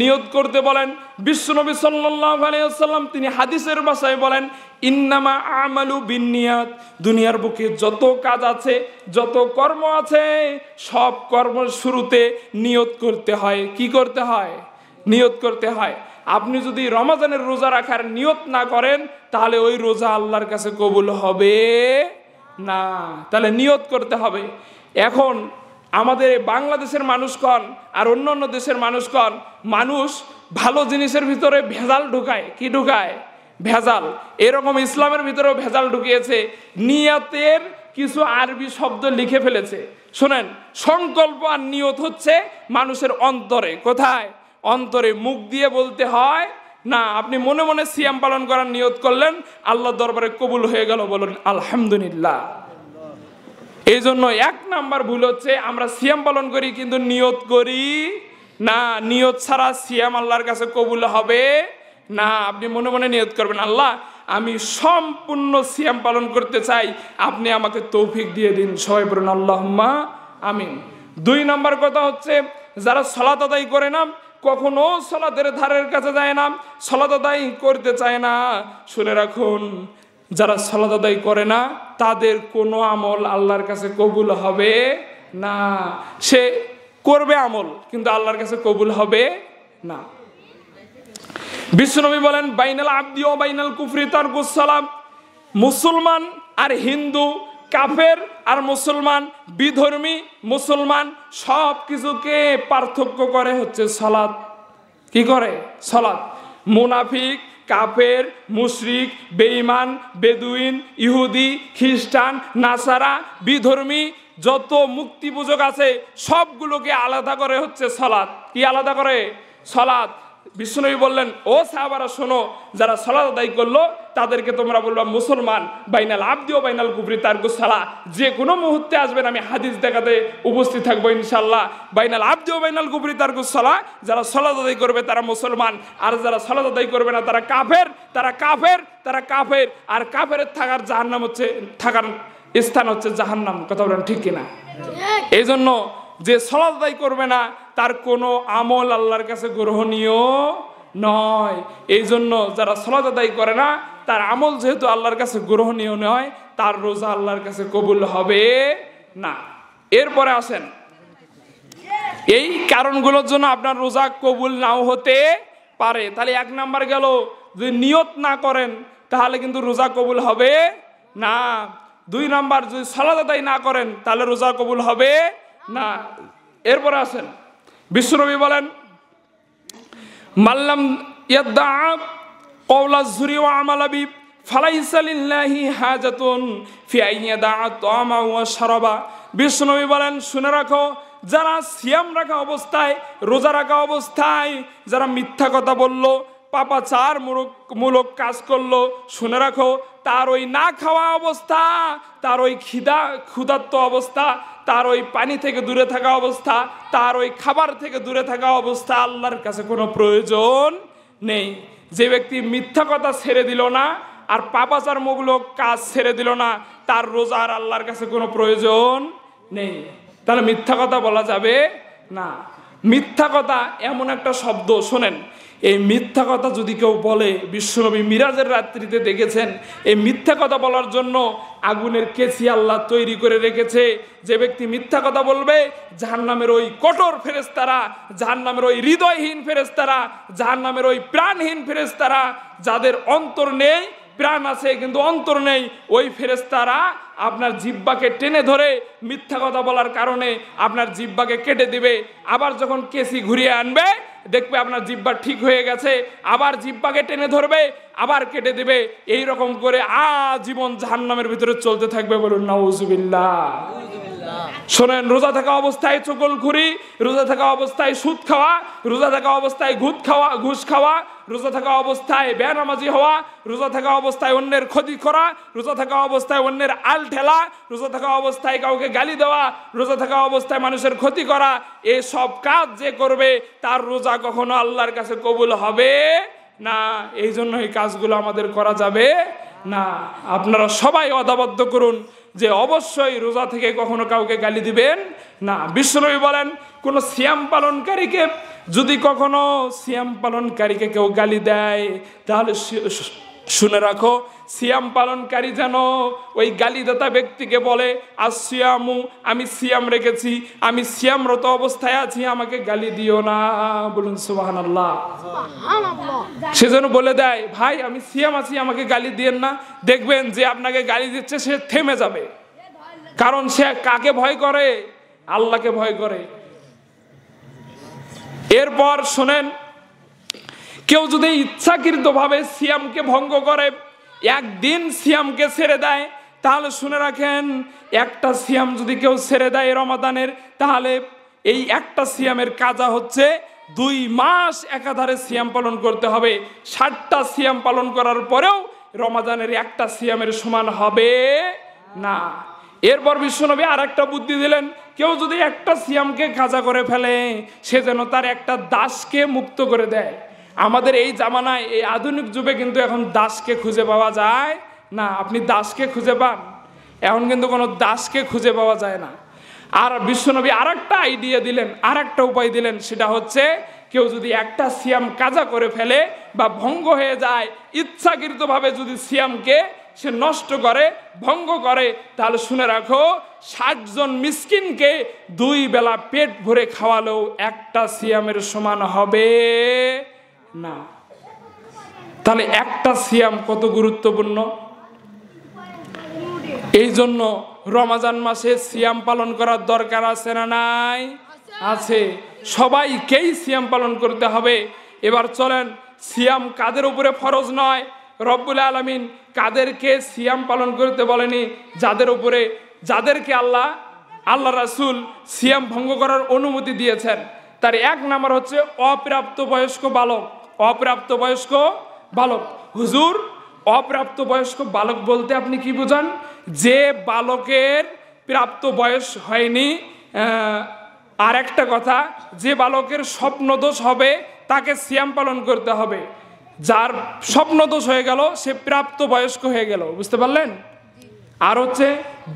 নিয়ত করতে বলেন। বিশ্বনবী সাল্লাল্লাহু আলাইহি ওয়াসাল্লাম তিনি হাদিসের ভাষায় বলেন ইন্নামা আমালু বিন্নিয়াত। দুনিয়ার বুকে যত কাজ আছে, যত কর্ম আছে, সব কর্মের শুরুতে নিয়ত করতে হয়। কি করতে হয়? নিয়ত করতে হয়। আপনি যদি রমজানের রোজা রাখার নিয়ত না করেন তাহলে ওই রোজা আল্লাহর কাছে কবুল হবে না। তাহলে নিয়ত করতে হবে। এখন আমাদের বাংলাদেশের মানুষগণ আর অন্য অন্য দেশের মানুষগণ, মানুষ ভালো জিনিসের ভিতরে ভেজাল ঢুকায়। কি ঢুকায়? ভেজাল। এরকম ইসলামের ভিতরেও ভেজাল ঢুকিয়েছে। নিয়তের কিছু আরবি শব্দ লিখে ফেলেছে। শোনেন, সংকল্প আর নিয়ত হচ্ছে মানুষের অন্তরে। কোথায়? অন্তরে। মুখ দিয়ে বলতে হয় না। আপনি মনে মনে সিয়াম পালন করার নিয়ত করলেন, আল্লাহর দরবারে কবুল হয়ে গেল, বলুন আলহামদুলিল্লাহ। এই জন্য 1 নাম্বার ভুল হচ্ছে আমরা সিয়াম পালন করি কিন্তু নিয়ত করি না। নিয়ত ছাড়া সিয়াম আল্লাহর কাছে কবুল হবে না। আপনি মনে মনে নিয়ত করবেন আল্লাহ আমি সম্পূর্ণ সিয়াম পালন করতে চাই, আপনি আমাকে তৌফিক দিয়ে দিন। সবাই বলুন আল্লাহুম্মা আমিন। 2 নাম্বার কথা হচ্ছে যারা সালাত আদায় করে না কখনো সালাতের ধারের কাছে যায় না, সালাত আদায় করতে চায় না। শুনে রাখুন, যারা সালাত আদায় করে না তাদের কোনো আমল আল্লাহর কাছে কবুল হবে না। সে করবে আমল কিন্তু আল্লাহর কাছে কবুল হবে না। বিশ্বনবী বলেন, বাইনাল আবদি ও বাইনাল কুফরি তারকুস সালাত। মুসলমান আর হিন্দু, কাফের আর মুসলমান, বিধর্মী মুসলমান সব কিছুকে পার্থক্য করে হচ্ছে সালাত। কি করে? সালাত। মুনাফিক, কাফের, মুশরিক, বেঈমান, বেদুইন, ইহুদি, খ্রিস্টান, নাসারা, বিধর্মী যত মুক্তি পূজক আছে সবগুলোকে আলাদা করে হচ্ছে সালাত। কি আলাদা করে? সালাত। বিশ্বনবী বললেন, ও সাহাবারা শোনো, যারা সালাত আদায় করলো তাদেরকে তোমরা বলবা মুসলমান। বাইনাল আবদি ও বাইনাল কুফরি তারকুস সালাত। যে কোনো মুহূর্তে আসবেন, আমি হাদিস দেখাতে উপস্থিত থাকবো ইনশাআল্লাহ। বাইনাল আবদি ও বাইনাল কুফরি তারকুস সালাত, যারা সালাত আদায় করবে তারা মুসলমান, আর যারা সালাত আদায় করবে না তারা কাফের, তারা কাফের, তারা কাফের। আর কাফের থাকার জাহান্নাম হচ্ছে, থাকার স্থান হচ্ছে জাহান্নাম। কথা বলেন ঠিক কিনা? এই জন্য যে সালাত আদায় করবে না তার কোনো আমল আল্লাহর কাছে গ্রহণীয় নয়। এই জন্য যারা সালাত আদায় করে না তার আমল যেহেতু আল্লাহর কাছে গ্রহণীয় নয়, তার রোজা আল্লাহর কাছে কবুল হবে না। এরপরে আসেন, এই কারণগুলোর জন্য আপনার রোজা কবুল নাও হতে পারে। তাহলে এক নাম্বার গেল, যদি নিয়ত না করেন তাহলে কিন্তু রোজা কবুল হবে না। দুই নাম্বার, যদি সালাত আদায় না করেন তাহলে রোজা কবুল হবে না। এরপরে আসেন, বিশ্বনবী বলেন, মাল্লাম ইয়াদা কওলা যুরি ওয়া আমালা বি ফালাইসা লিল্লাহি হাজাতুন ফি আইয়াদা তাআমা ওয়া শারাবা। বিশ্বনবী বলেন, শুনে রাখো, যারা সিয়াম রাখা অবস্থায়, রোজা রাখা অবস্থায় যারা মিথ্যা কথা বললো, পাপাচার মূলক কাজ করলো, শুনে রাখো, তার ওই না খাওয়া অবস্থা, তার ওই ক্ষুধার্ত অবস্থা, তার ওই পানি থেকে দূরে থাকা অবস্থা, তার ওই খাবার থেকে দূরে থাকা অবস্থা আল্লাহর কাছে কোনো প্রয়োজন নেই। যে ব্যক্তি মিথ্যা কথা ছেড়ে দিল না আর পাপাচার মূলক কাজ ছেড়ে দিল না, তার রোজা আর আল্লাহর কাছে কোনো প্রয়োজন নেই। তাহলে মিথ্যা কথা বলা যাবে না। মিথ্যা কথা এমন একটা শব্দ, শোনেন, এই মিথ্যা কথা যদি কেউ বলে, বিশ্বনবী মিরাজের রাত্রিতে দেখেছেন, এই মিথ্যা কথা বলার জন্য আগুনের কেচি আল্লাহ তৈরি করে রেখেছে। যে ব্যক্তি মিথ্যা কথা বলবে, জাহান্নামের ওই কঠোর ফেরেশতারা, জাহান্নামের ওই হৃদয়হীন ফেরেশতারা, জাহান্নামের ওই প্রাণহীন ফেরেশতারা, যাদের অন্তর নেই, প্রাণ আছে কিন্তু অন্তর নেই, ওই ফেরেশতারা আপনার জিহ্বাকে টেনে ধরে মিথ্যা কথা বলার কারণে আপনার জিহ্বাকে কেটে দিবে। আবার যখন কেসি ঘুরিয়ে আনবে, দেখবে আপনার জিহ্বা ঠিক হয়ে গেছে, আবার জিহ্বাকে টেনে ধরবে, আবার কেটে দিবে। এই রকম করে আজীবন জাহান্নামের ভিতরে চলতে থাকবে। বলুন নাউজুবিল্লাহ। শোনেন, রোজা থাকা অবস্থায় চকলখুরি, রোজা থাকা অবস্থায় সুদ খাওয়া, রোজা থাকা অবস্থায় ঘুষ খাওয়া, রোজা থাকা অবস্থায় বেনামাজি হওয়া, রোজা থাকা অবস্থায় অন্যের ক্ষতি করা, রোজা থাকা অবস্থায় অন্যের আল ঠেলা, রোজা থাকা অবস্থায় কাউকে গালি দেওয়া, রোজা থাকা অবস্থায় মানুষের ক্ষতি করা, এই সব কাজ যে করবে তার রোজা কখনো আল্লাহর কাছে কবুল হবে না। এই জন্য এই কাজগুলো আমাদের করা যাবে না। আপনারা সবাই ওয়াদাবদ্ধ করুন যে অবশ্যই রোজা থেকে কখনো কাউকে গালি দিবেন না। বিশ্বনবী বলেন, কোন সিয়াম পালনকারীকে যদি কখনো সিয়াম পালনকারীকে কেউ গালি দেয়, তাহলে শুনে রাখো, সিয়াম পালনকারী যেন ওই গালিদাতা ব্যক্তিকে বলে, আসিয়ামু, আমি সিয়াম রেখেছি, আমি সিয়ামরত অবস্থায় আছি, আমাকে গালি দিও না। বলুন সুবহানাল্লাহ। সে যেন বলে দেয়, ভাই আমি সিয়াম আছি, আমাকে গালি দিয়েন না। দেখবেন যে আপনাকে গালি দিচ্ছে সে থেমে যাবে, কারণ সে কাকে ভয় করে? আল্লাহকে ভয় করে। এরপর শোনেন, কেউ যদি ইচ্ছাকৃতভাবে সিয়ামকে ভঙ্গ করে, একদিন সিয়ামকে ছেড়ে দেয়, তাহলে শুনে রাখেন, একটা সিয়াম যদি কেউ ছেড়ে দেয় রমাদানের, তাহলে এই একটা সিয়ামের কাজা হচ্ছে 2 মাস একাধারে সিয়াম পালন করতে হবে। 60টা সিয়াম পালন করার পরেও রমাদানের একটা সিয়ামের সমান হবে না। এরপর বিশ্বনবী আর একটা বুদ্ধি দিলেন, কেউ যদি একটা সিয়ামকে কাজা করে ফেলে, সে যেন তার একটা দাসকে মুক্ত করে দেয়। আমাদের এই জামানায়, এই আধুনিক যুগে কিন্তু এখন দাসকে খুঁজে পাওয়া যায় না। আপনি দাসকে খুঁজে পান? এখন কিন্তু কোনো দাসকে খুঁজে পাওয়া যায় না। আর বিশ্বনবী আর একটা আইডিয়া দিলেন, আর একটা উপায় দিলেন, সেটা হচ্ছে কেউ যদি একটা সিয়াম কাজা করে ফেলে বা ভঙ্গ হয়ে যায়, ইচ্ছাকৃতভাবে যদি সিয়ামকে সে নষ্ট করে, ভঙ্গ করে, তাহলে শুনে রাখো 60 জন মিসকিনকে 2 বেলা পেট ভরে খাওয়ালেও একটা সিয়ামের সমান হবে না। তাহলে একটা সিয়াম কত গুরুত্বপূর্ণ। এই জন্য রমজান মাসে সিয়াম পালন করার দরকার আছে না নাই? আছে। সবাইকেই সিয়াম পালন করতে হবে। এবার চলেন, সিয়াম কাদের উপরে ফরজ নয়? রব্বুল আলামিন কাদেরকে সিয়াম পালন করতে বলেনি? যাদেরকে আল্লাহ রাসূল সিয়াম ভঙ্গ করার অনুমতি দিয়েছেন। তার 1 নাম্বার হচ্ছে অপ্রাপ্তবয়স্ক বালক। অপ্রাপ্তবয়স্ক বালক। হুজুর, অপ্রাপ্তবয়স্ক বালক বলতে আপনি কি বুঝান? যে বালকের প্রাপ্ত বয়স হয়নি। আর একটা কথা, যে বালকের স্বপ্নদোষ হবে তাকে সিয়াম পালন করতে হবে। যার স্বপ্নদোষ হয়ে গেল সে প্রাপ্ত বয়স্ক হয়ে গেল, বুঝতে পারলেন? আর হচ্ছে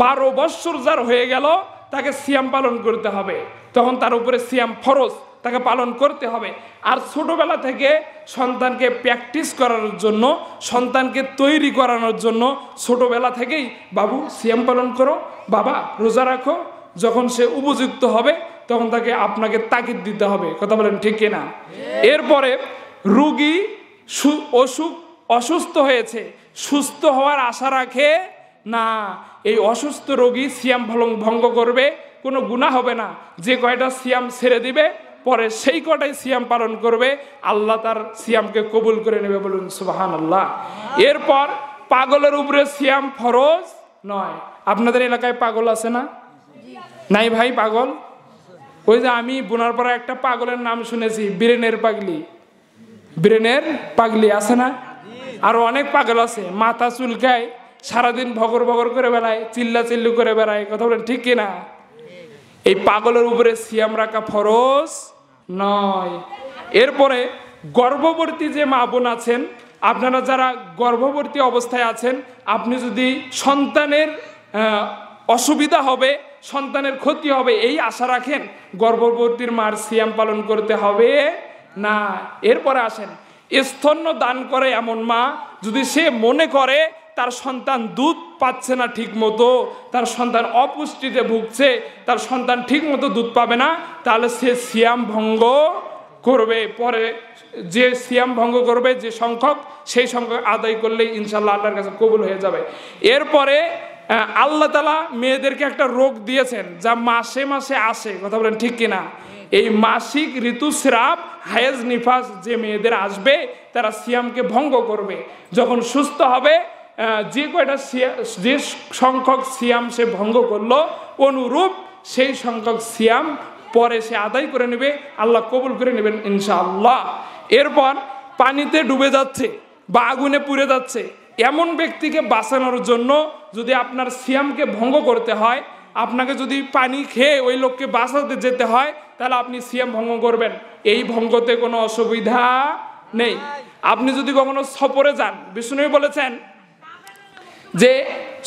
12 বৎসর যার হয়ে গেল তাকে সিয়াম পালন করতে হবে, তখন তার উপরে সিয়াম ফরজ, তাকে পালন করতে হবে। আর ছোটবেলা থেকে সন্তানকে প্র্যাকটিস করানোর জন্য, সন্তানকে তৈরি করানোর জন্য ছোটবেলা থেকেই বাবু সিয়াম পালন করো, বাবা রোজা রাখো, যখন সে উপযুক্ত হবে তখন তাকে আপনাকে তাকিদ দিতে হবে। কথা বলেন ঠিক কিনা? এরপরে রোগী অসুস্থ হয়েছে, সুস্থ হওয়ার আশা রাখে না। এই অসুস্থ রোগী সিয়াম ভঙ্গ করবে, কোনো গুনাহ হবে না। যে কয়টা সিয়াম ছেড়ে দিবে পরে সেই কটাই সিয়াম পালন করবে, আল্লাহ তার সিয়ামকে কবুল করে নেবে, বলুন সুবহানাল্লাহ। এরপর পাগলের উপরে সিয়াম ফরজ নয়। আপনাদের এলাকায় পাগল আছে না? নাই ভাই পাগল? ওই যে আমি বোনারপাড়া একটা পাগলের নাম শুনেছি, ব্রেনের পাগলি আছে না? আরো অনেক পাগল আছে, মাথা চুলকায়, সারাদিন ভগর ভগর করে বেড়ায়, চিল্লাচিল্লি করে বেড়ায়। কথা বলেন ঠিক কিনা? এই পাগলের উপরে সিয়াম রাখা ফরজ নয়। এরপরে গর্ভবতী যে মা বোন আছেন, আপনারা যারা গর্ভবতী অবস্থায় আছেন, আপনি যদি সন্তানের অসুবিধা হবে, সন্তানের ক্ষতি হবে এই আশা রাখেন, গর্ভবতীর মার সিয়াম পালন করতে হবে না। এরপরে আসেন, স্তন্য দান করে এমন মা, যদি সে মনে করে তার সন্তান দুধ পাচ্ছে না ঠিক মতো, তার সন্তান অপুষ্টিতে ভুগছে, তার সন্তান ঠিক মতো দুধ পাবে না, তাহলে সে সিয়াম ভঙ্গ করবে। পরে যে সিয়াম ভঙ্গ করবে যে সংখ্যক, সেই সংখ্যক আদায় করলেই ইনশাল্লাহ আল্লাহর কাছে কবুল হয়ে যাবে। এরপরে আল্লাহ তাআলা মেয়েদেরকে একটা রোগ দিয়েছেন যা মাসে মাসে আসে। কথা বলেন ঠিক কিনা? এই মাসিক ঋতুস্রাব, হায়েজ, নিফাস যে মেয়েদের আসবে তারা সিয়ামকে ভঙ্গ করবে। যখন সুস্থ হবে, যে কয়টা যে সংখ্যক সিয়াম সে ভঙ্গ করলো, অনুরূপ সেই সংখ্যক সিয়াম পরে সে আদায় করে নেবে, আল্লাহ কবুল করে নেবেন ইনশাআল্লাহ। এরপর পানিতে ডুবে যাচ্ছে বা আগুনে পুড়ে যাচ্ছে এমন ব্যক্তিকে বাঁচানোর জন্য যদি আপনার সিয়ামকে ভঙ্গ করতে হয়, আপনাকে যদি পানি খেয়ে ওই লোককে বাঁচাতে যেতে হয়, তাহলে আপনি সিয়াম ভঙ্গ করবেন। এই ভঙ্গতে কোনো অসুবিধা নেই। আপনি যদি কখনো সফরে যান, বিষ্ণু বলেছেন যে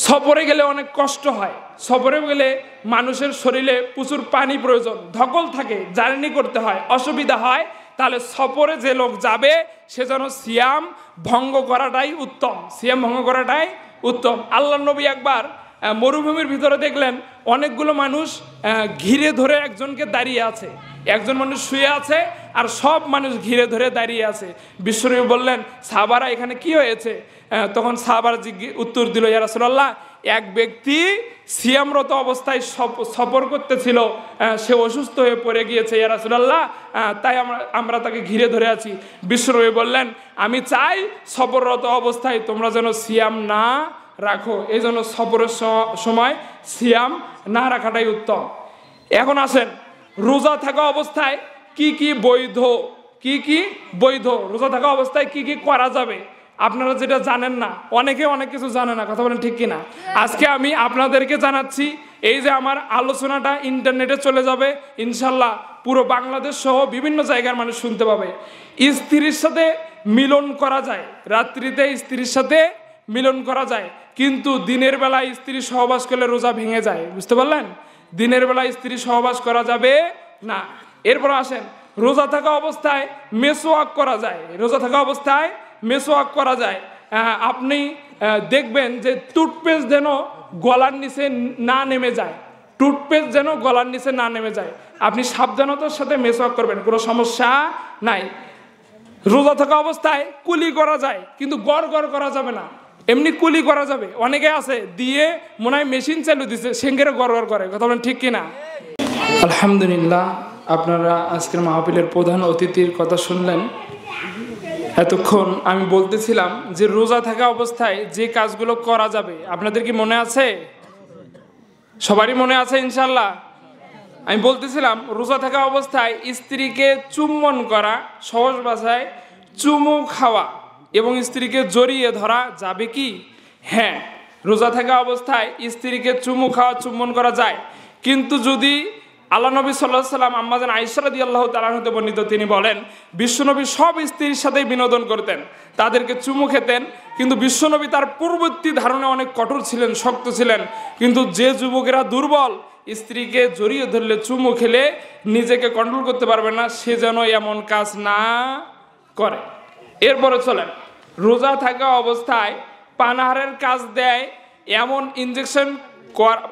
সফরে গেলে অনেক কষ্ট হয়, সফরে গেলে মানুষের শরীরে প্রচুর পানি প্রয়োজন, ধকল থাকে, জার্নি করতে হয়, অসুবিধা হয়, তাহলে সফরে যে লোক যাবে সে যেন সিয়াম ভঙ্গ করাটাই উত্তম, সিয়াম ভঙ্গ করাটাই উত্তম। আল্লাহ নবী একবার মরুভূমির ভিতরে দেখলেন অনেকগুলো মানুষ ঘিরে ধরে একজনকে দাঁড়িয়ে আছে, একজন মানুষ শুয়ে আছে আর সব মানুষ ঘিরে ধরে দাঁড়িয়ে আছে। বিশ্বনবী বললেন, সাহাবারা এখানে কি হয়েছে? তখন সাহাবারা উত্তর দিল, ইয়া রাসূলুল্লাহ, এক ব্যক্তি সিয়ামরত অবস্থায় সফর করতেছিল, সে অসুস্থ হয়ে পড়ে গিয়েছে ইয়া রাসূলুল্লাহ, তাই আমরা তাকে ঘিরে ধরে আছি। বিশ্বনবী বললেন, আমি চাই সফররত অবস্থায় তোমরা যেন সিয়াম না রাখো, এই জন্য সফরের সময় সিয়াম না রাখাটাই উত্তম। এখন আসেন, রোজা থাকা অবস্থায় কি কি বৈধ, রোজা থাকা অবস্থায় কি কি করা যাবে আপনারা যেটা জানেন না, অনেকে অনেক কিছু জানে না। কথা বলেন ঠিক কিনা? আজকে আমি আপনাদেরকে জানাচ্ছি। এই যে আমার আলোচনাটা ইন্টারনেটে চলে যাবে ইনশাল্লাহ, পুরো বাংলাদেশ সহ বিভিন্ন জায়গার মানুষ শুনতে পাবে। স্ত্রীর সাথে মিলন করা যায়, রাত্রিতে স্ত্রীর সাথে মিলন করা যায়, কিন্তু দিনের বেলায় স্ত্রী সহবাস করলে রোজা ভেঙে যায়, বুঝতে পারলেন? দিনের বেলায় স্ত্রী সহবাস করা যাবে না। এরপর আসেন, রোজা থাকা অবস্থায় মেসওয়াক করা যায়, রোজা থাকা অবস্থায় মেসওয়াক করা যায়। আপনি দেখবেন যে টুথপেস্ট যেন গলার নিচে না নেমে যায়, টুথপেস্ট যেন গলার নিচে না নেমে যায়। আপনি সাবধানতার সাথে মেসওয়াক করবেন, কোনো সমস্যা নাই। রোজা থাকা অবস্থায় কুলি করা যায়, কিন্তু গড় গড় করা যাবে না, এমনি কুলি করা যাবে। অনেকে আছে দিয়ে মনে হয় মেশিন চালু দিচ্ছে, সেঙ্গেরে গড় গড় করে, কথা বলেন ঠিক কিনা? আলহামদুলিল্লাহ, আপনারা আজকের মাহফিলের প্রধান অতিথির কথা শুনলেন। এতক্ষণ আমি বলতেছিলাম যে রোজা থাকা অবস্থায় যে কাজগুলো করা যাবে, আপনাদের কি মনে আছে? সবারই মনে আছে ইনশাল্লাহ? আমি বলতেছিলাম রোজা থাকা অবস্থায় স্ত্রীকে চুম্বন করা, সহজ ভাষায় চুমু খাওয়া এবং স্ত্রীকে জড়িয়ে ধরা যাবে কি? হ্যাঁ, রোজা থাকা অবস্থায় স্ত্রীকে চুমু খাওয়া, চুম্বন করা যায়। কিন্তু যদি আল্লাহ নবী সাল্লাল্লাহু আলাইহি ওয়াসাল্লাম আম্মা জান আয়েশা রাদিয়াল্লাহু তাআলা হতে বর্ণিত, তিনি বলেন বিশ্বনবী সব স্ত্রীর সাথেই বিনোদন করতেন, তাদেরকে চুমু খেতেন। কিন্তু বিশ্বনবী তার পূর্ববর্তী ধারণে অনেক কঠোর ছিলেন, শক্ত ছিলেন। কিন্তু যে যুবকেরা দুর্বল, স্ত্রীকে জড়িয়ে ধরলে, চুমু খেলে নিজেকে কন্ট্রোল করতে পারবে না, সে যেন এমন কাজ না করে। এরপরে চলেন, রোজা থাকা অবস্থায় পানাহারের কাজ দেয় এমন ইনজেকশন,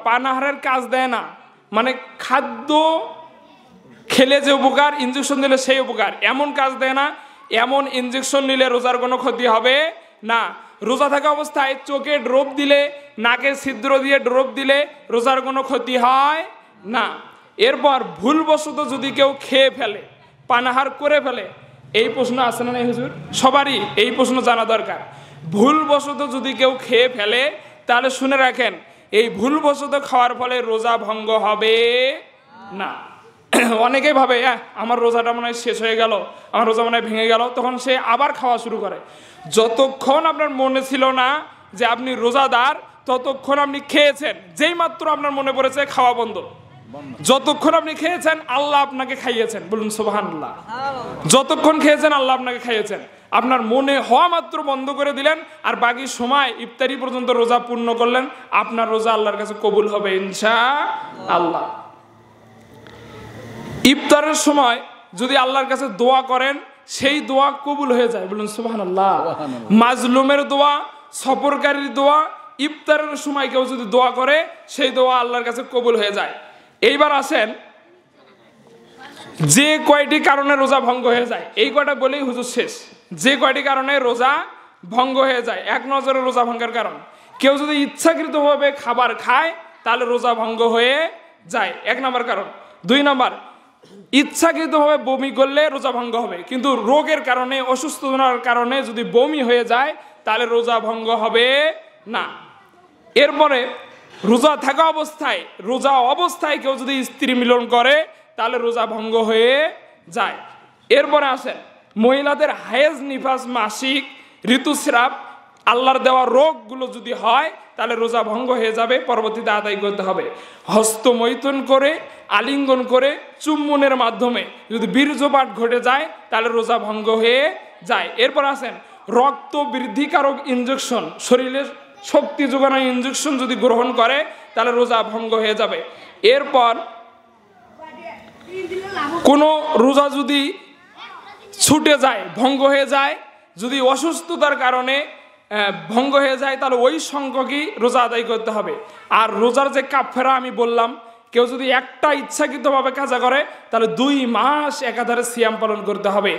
পানাহারের কাজ দেয় না, মানে খাদ্য খেলে যে উপকার, ইনজেকশন দিলে সেই উপকার, এমন কাজ দেয় না। এমন ইনজেকশন নিলে রোজার কোনো ক্ষতি হবে না। রোজা থাকা অবস্থায় চোখে ড্রপ দিলে, নাকে ছিদ্র দিয়ে ড্রপ দিলে রোজার কোনো ক্ষতি হয় না। এরপর ভুলবশত যদি কেউ খেয়ে ফেলে, পানাহার করে ফেলে, এই প্রশ্ন আছে না হুজুর? সবারই এই প্রশ্ন জানা দরকার। ভুলবশত যদি কেউ খেয়ে ফেলে, তাহলে শুনে রাখেন, এই ভুলবশত খাওয়ার ফলে রোজা ভঙ্গ হবে না। অনেকেই ভাবে আমার রোজাটা মনে হয় শেষ হয়ে গেল, আমার রোজা মনে হয় ভেঙে গেল, তখন সে আবার খাওয়া শুরু করে। যতক্ষণ আপনার মনে ছিল না যে আপনি রোজাদার, ততক্ষণ আপনি খেয়েছেন। যেই মাত্র আপনার মনে পড়েছে, খাওয়া বন্ধ। যতক্ষণ আপনি খেয়েছেন, আল্লাহ আপনাকে খাইয়েছেন, বলুন সুবহানাল্লাহ। যতক্ষণ খেয়েছেন, আল্লাহ আপনাকে খাইয়েছেন। আপনার মনে হওয়া মাত্র বন্ধ করে দিলেন, আর বাকি সময় ইফতারি পর্যন্ত রোজা পূর্ণ করলেন, আপনার রোজা আল্লাহর কাছে কবুল হবে ইনশাআল্লাহ। ইফতারের সময় যদি আল্লাহর কাছে দোয়া করেন, সেই দোয়া কবুল হয়ে যায়, বলুন সুবহানাল্লাহ। মাজলুমের দোয়া, সফরকারীর দোয়া, ইফতারের সময় কেউ যদি দোয়া করে, সেই দোয়া আল্লাহর কাছে কবুল হয়ে যায়। এইবার আসেন, যে কয়টি কারণে রোজা ভঙ্গ হয়ে যায়, এই কয়টা বলেই হুজুর শেষ। যে কয়টি কারণে রোজা ভঙ্গ হয়ে যায়, এক নজরে রোজা ভঙ্গের কারণ, কেউ যদি ইচ্ছাকৃতভাবে খাবার খায়, তাহলে রোজা ভঙ্গ হয়ে যায়, এক নম্বর কারণ। দুই নম্বর, ইচ্ছাকৃতভাবে বমি করলে রোজা ভঙ্গ হবে, কিন্তু রোগের কারণে, অসুস্থতার কারণে যদি বমি হয়ে যায়, তাহলে রোজা ভঙ্গ হবে না। এরপরে রোজা থাকা অবস্থায়, রোজা অবস্থায় কেউ যদি স্ত্রী মিলন করে, তাহলে রোজা ভঙ্গ হয়ে যায়। এরপরে আসেন, মহিলাদের হায়েজ, নিফাস, মাসিক, ঋতুস্রাব, আল্লাহর দেওয়া রোগগুলো যদি হয়, তাহলে রোজা ভঙ্গ হয়ে যাবে, পরবর্তীতে আদায় করতে হবে। হস্তমৈথুন করে, আলিঙ্গন করে, চুম্বনের মাধ্যমে যদি বীর্যপাত ঘটে যায়, তাহলে রোজা ভঙ্গ হয়ে যায়। এরপর আসেন, রক্ত বৃদ্ধিকারক ইনজেকশন, শরীরের শক্তি যোগানোর ইনজেকশন যদি গ্রহণ করে, তাহলে রোজা ভঙ্গ হয়ে যাবে। এরপর কোনো রোজা যদি ছুটে যায়, ভঙ্গ হয়ে যায়, যদি অসুস্থতার কারণে ভঙ্গ হয়ে যায়, তাহলে ওই সংখ্যকই রোজা আদায় করতে হবে। আর রোজার যে কাফেরা আমি বললাম, কেউ যদি একটা ইচ্ছাকৃতভাবে কাজা করে, তাহলে 2 মাস একাধারে সিয়াম পালন করতে হবে।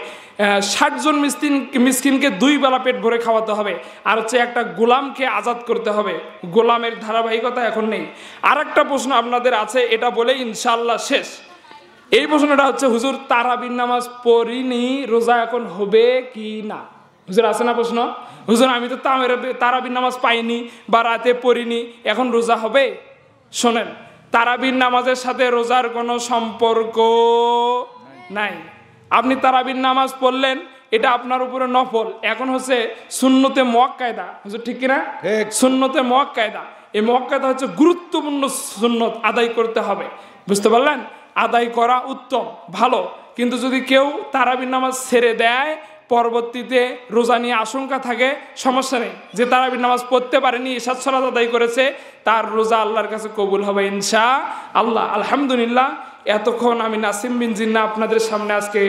60 জন মিসকিনকে 2 বেলা পেট ভরে খাওয়াতে হবে। আর হচ্ছে একটা গোলামকে আজাদ করতে হবে। গোলামের ধারাবাহিকতা এখন নেই। আর একটা প্রশ্ন আপনাদের আছে, এটা বলে ইনশাআল্লাহ শেষ। এই প্রশ্নটা হচ্ছে, হুজুর তারাবির নামাজ পড়িনি, রোজা এখন হবে কি না? হুজুর আছে না প্রশ্ন? হুজুর আমি তো তারাবির নামাজ পাইনি বা রাতে পড়িনি, এখন রোজা হবে? শোনেন, তারাবির নামাজের সাথে রোজার কোনো সম্পর্ক নাই। আপনি তারাবির নামাজ পড়লেন, এটা আপনার উপরে নফল। এখন হচ্ছে সুন্নতে মুআক্কাদা, হুজুর ঠিক কিনা? সুন্নতে মুআক্কাদা, এই মুআক্কাদা হচ্ছে গুরুত্বপূর্ণ সুন্নত, আদায় করতে হবে, বুঝতে পারলেন? আদায় করা উত্তম, ভালো। কিন্তু যদি কেউ তারাবির নামাজ ছেড়ে দেয়, পরবর্তীতে রোজা নিয়ে আশঙ্কা থাকে, সমস্যা নেই। যে তারাবির নামাজ পড়তে পারেনি, ইশার সালাত আদায় করেছে, তার রোজা আল্লাহর কাছে কবুল হবে ইনশাআল্লাহ। আলহামদুলিল্লাহ, এতক্ষণ আমি নাসিম বিন জিন্নাহ আপনাদের সামনে আজকে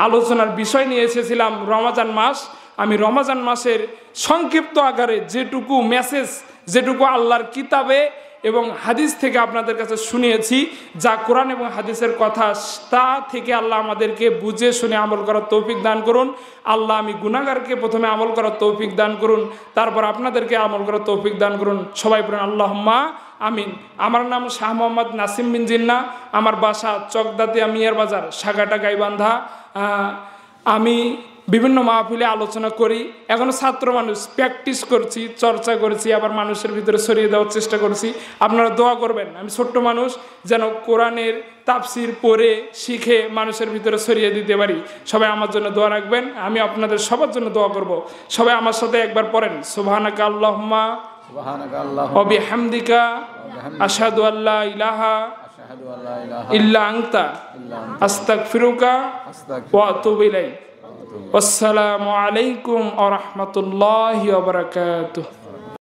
আলোচনার বিষয় নিয়ে এসেছিলাম রমজান মাস। আমি রমজান মাসের সংক্ষিপ্ত আকারে যেটুকু মেসেজ, যেটুকু আল্লাহর কিতাবে এবং হাদিস থেকে আপনাদের কাছে শুনিয়েছি, যা কোরআন এবং হাদিসের কথা, তা থেকে আল্লাহ আমাদেরকে বুঝে শুনে আমল করার তৌফিক দান করুন। আল্লাহ আমি গুনাহগারকে প্রথমে আমল করার তৌফিক দান করুন, তারপর আপনাদেরকে আমল করার তৌফিক দান করুন। সবাই বলেন আল্লাহুম্মা আমিন। আমার নাম শাহ মোহাম্মদ নাসিম বিন জিন্নাহ, আমার বাসা চকদাতিয়া মিয়ার বাজার, সাগাটা গাইবান্ধা। আমি বিভিন্ন মাহফিলে আলোচনা করি, এখনো ছাত্র মানুষ, প্র্যাকটিস করছি, চর্চা করছি, আবার মানুষের ভিতরে ছড়িয়ে দেওয়ার চেষ্টা করছি। আপনারা দোয়া করবেন আমি ছোট্ট মানুষ যেন কোরআনের তাফসির পড়ে শিখে মানুষের ভিতরে ছড়িয়ে দিতে পারি। সবাই আমার জন্য দোয়া রাখবেন, আমি আপনাদের সবার জন্য দোয়া করব। সবাই আমার সাথে একবার পড়েন, সুবহানাকা আল্লাহুম্মা ওয়া বিহামদিকা আশহাদু আল্লা ইলাহা ইল্লা আনতা আস্তাগফিরুকা ওয়া আতুবু ইলাইক। আসসালামু আলাইকুম ওয়া রাহমাতুল্লাহি ওয়া বারাকাতুহু।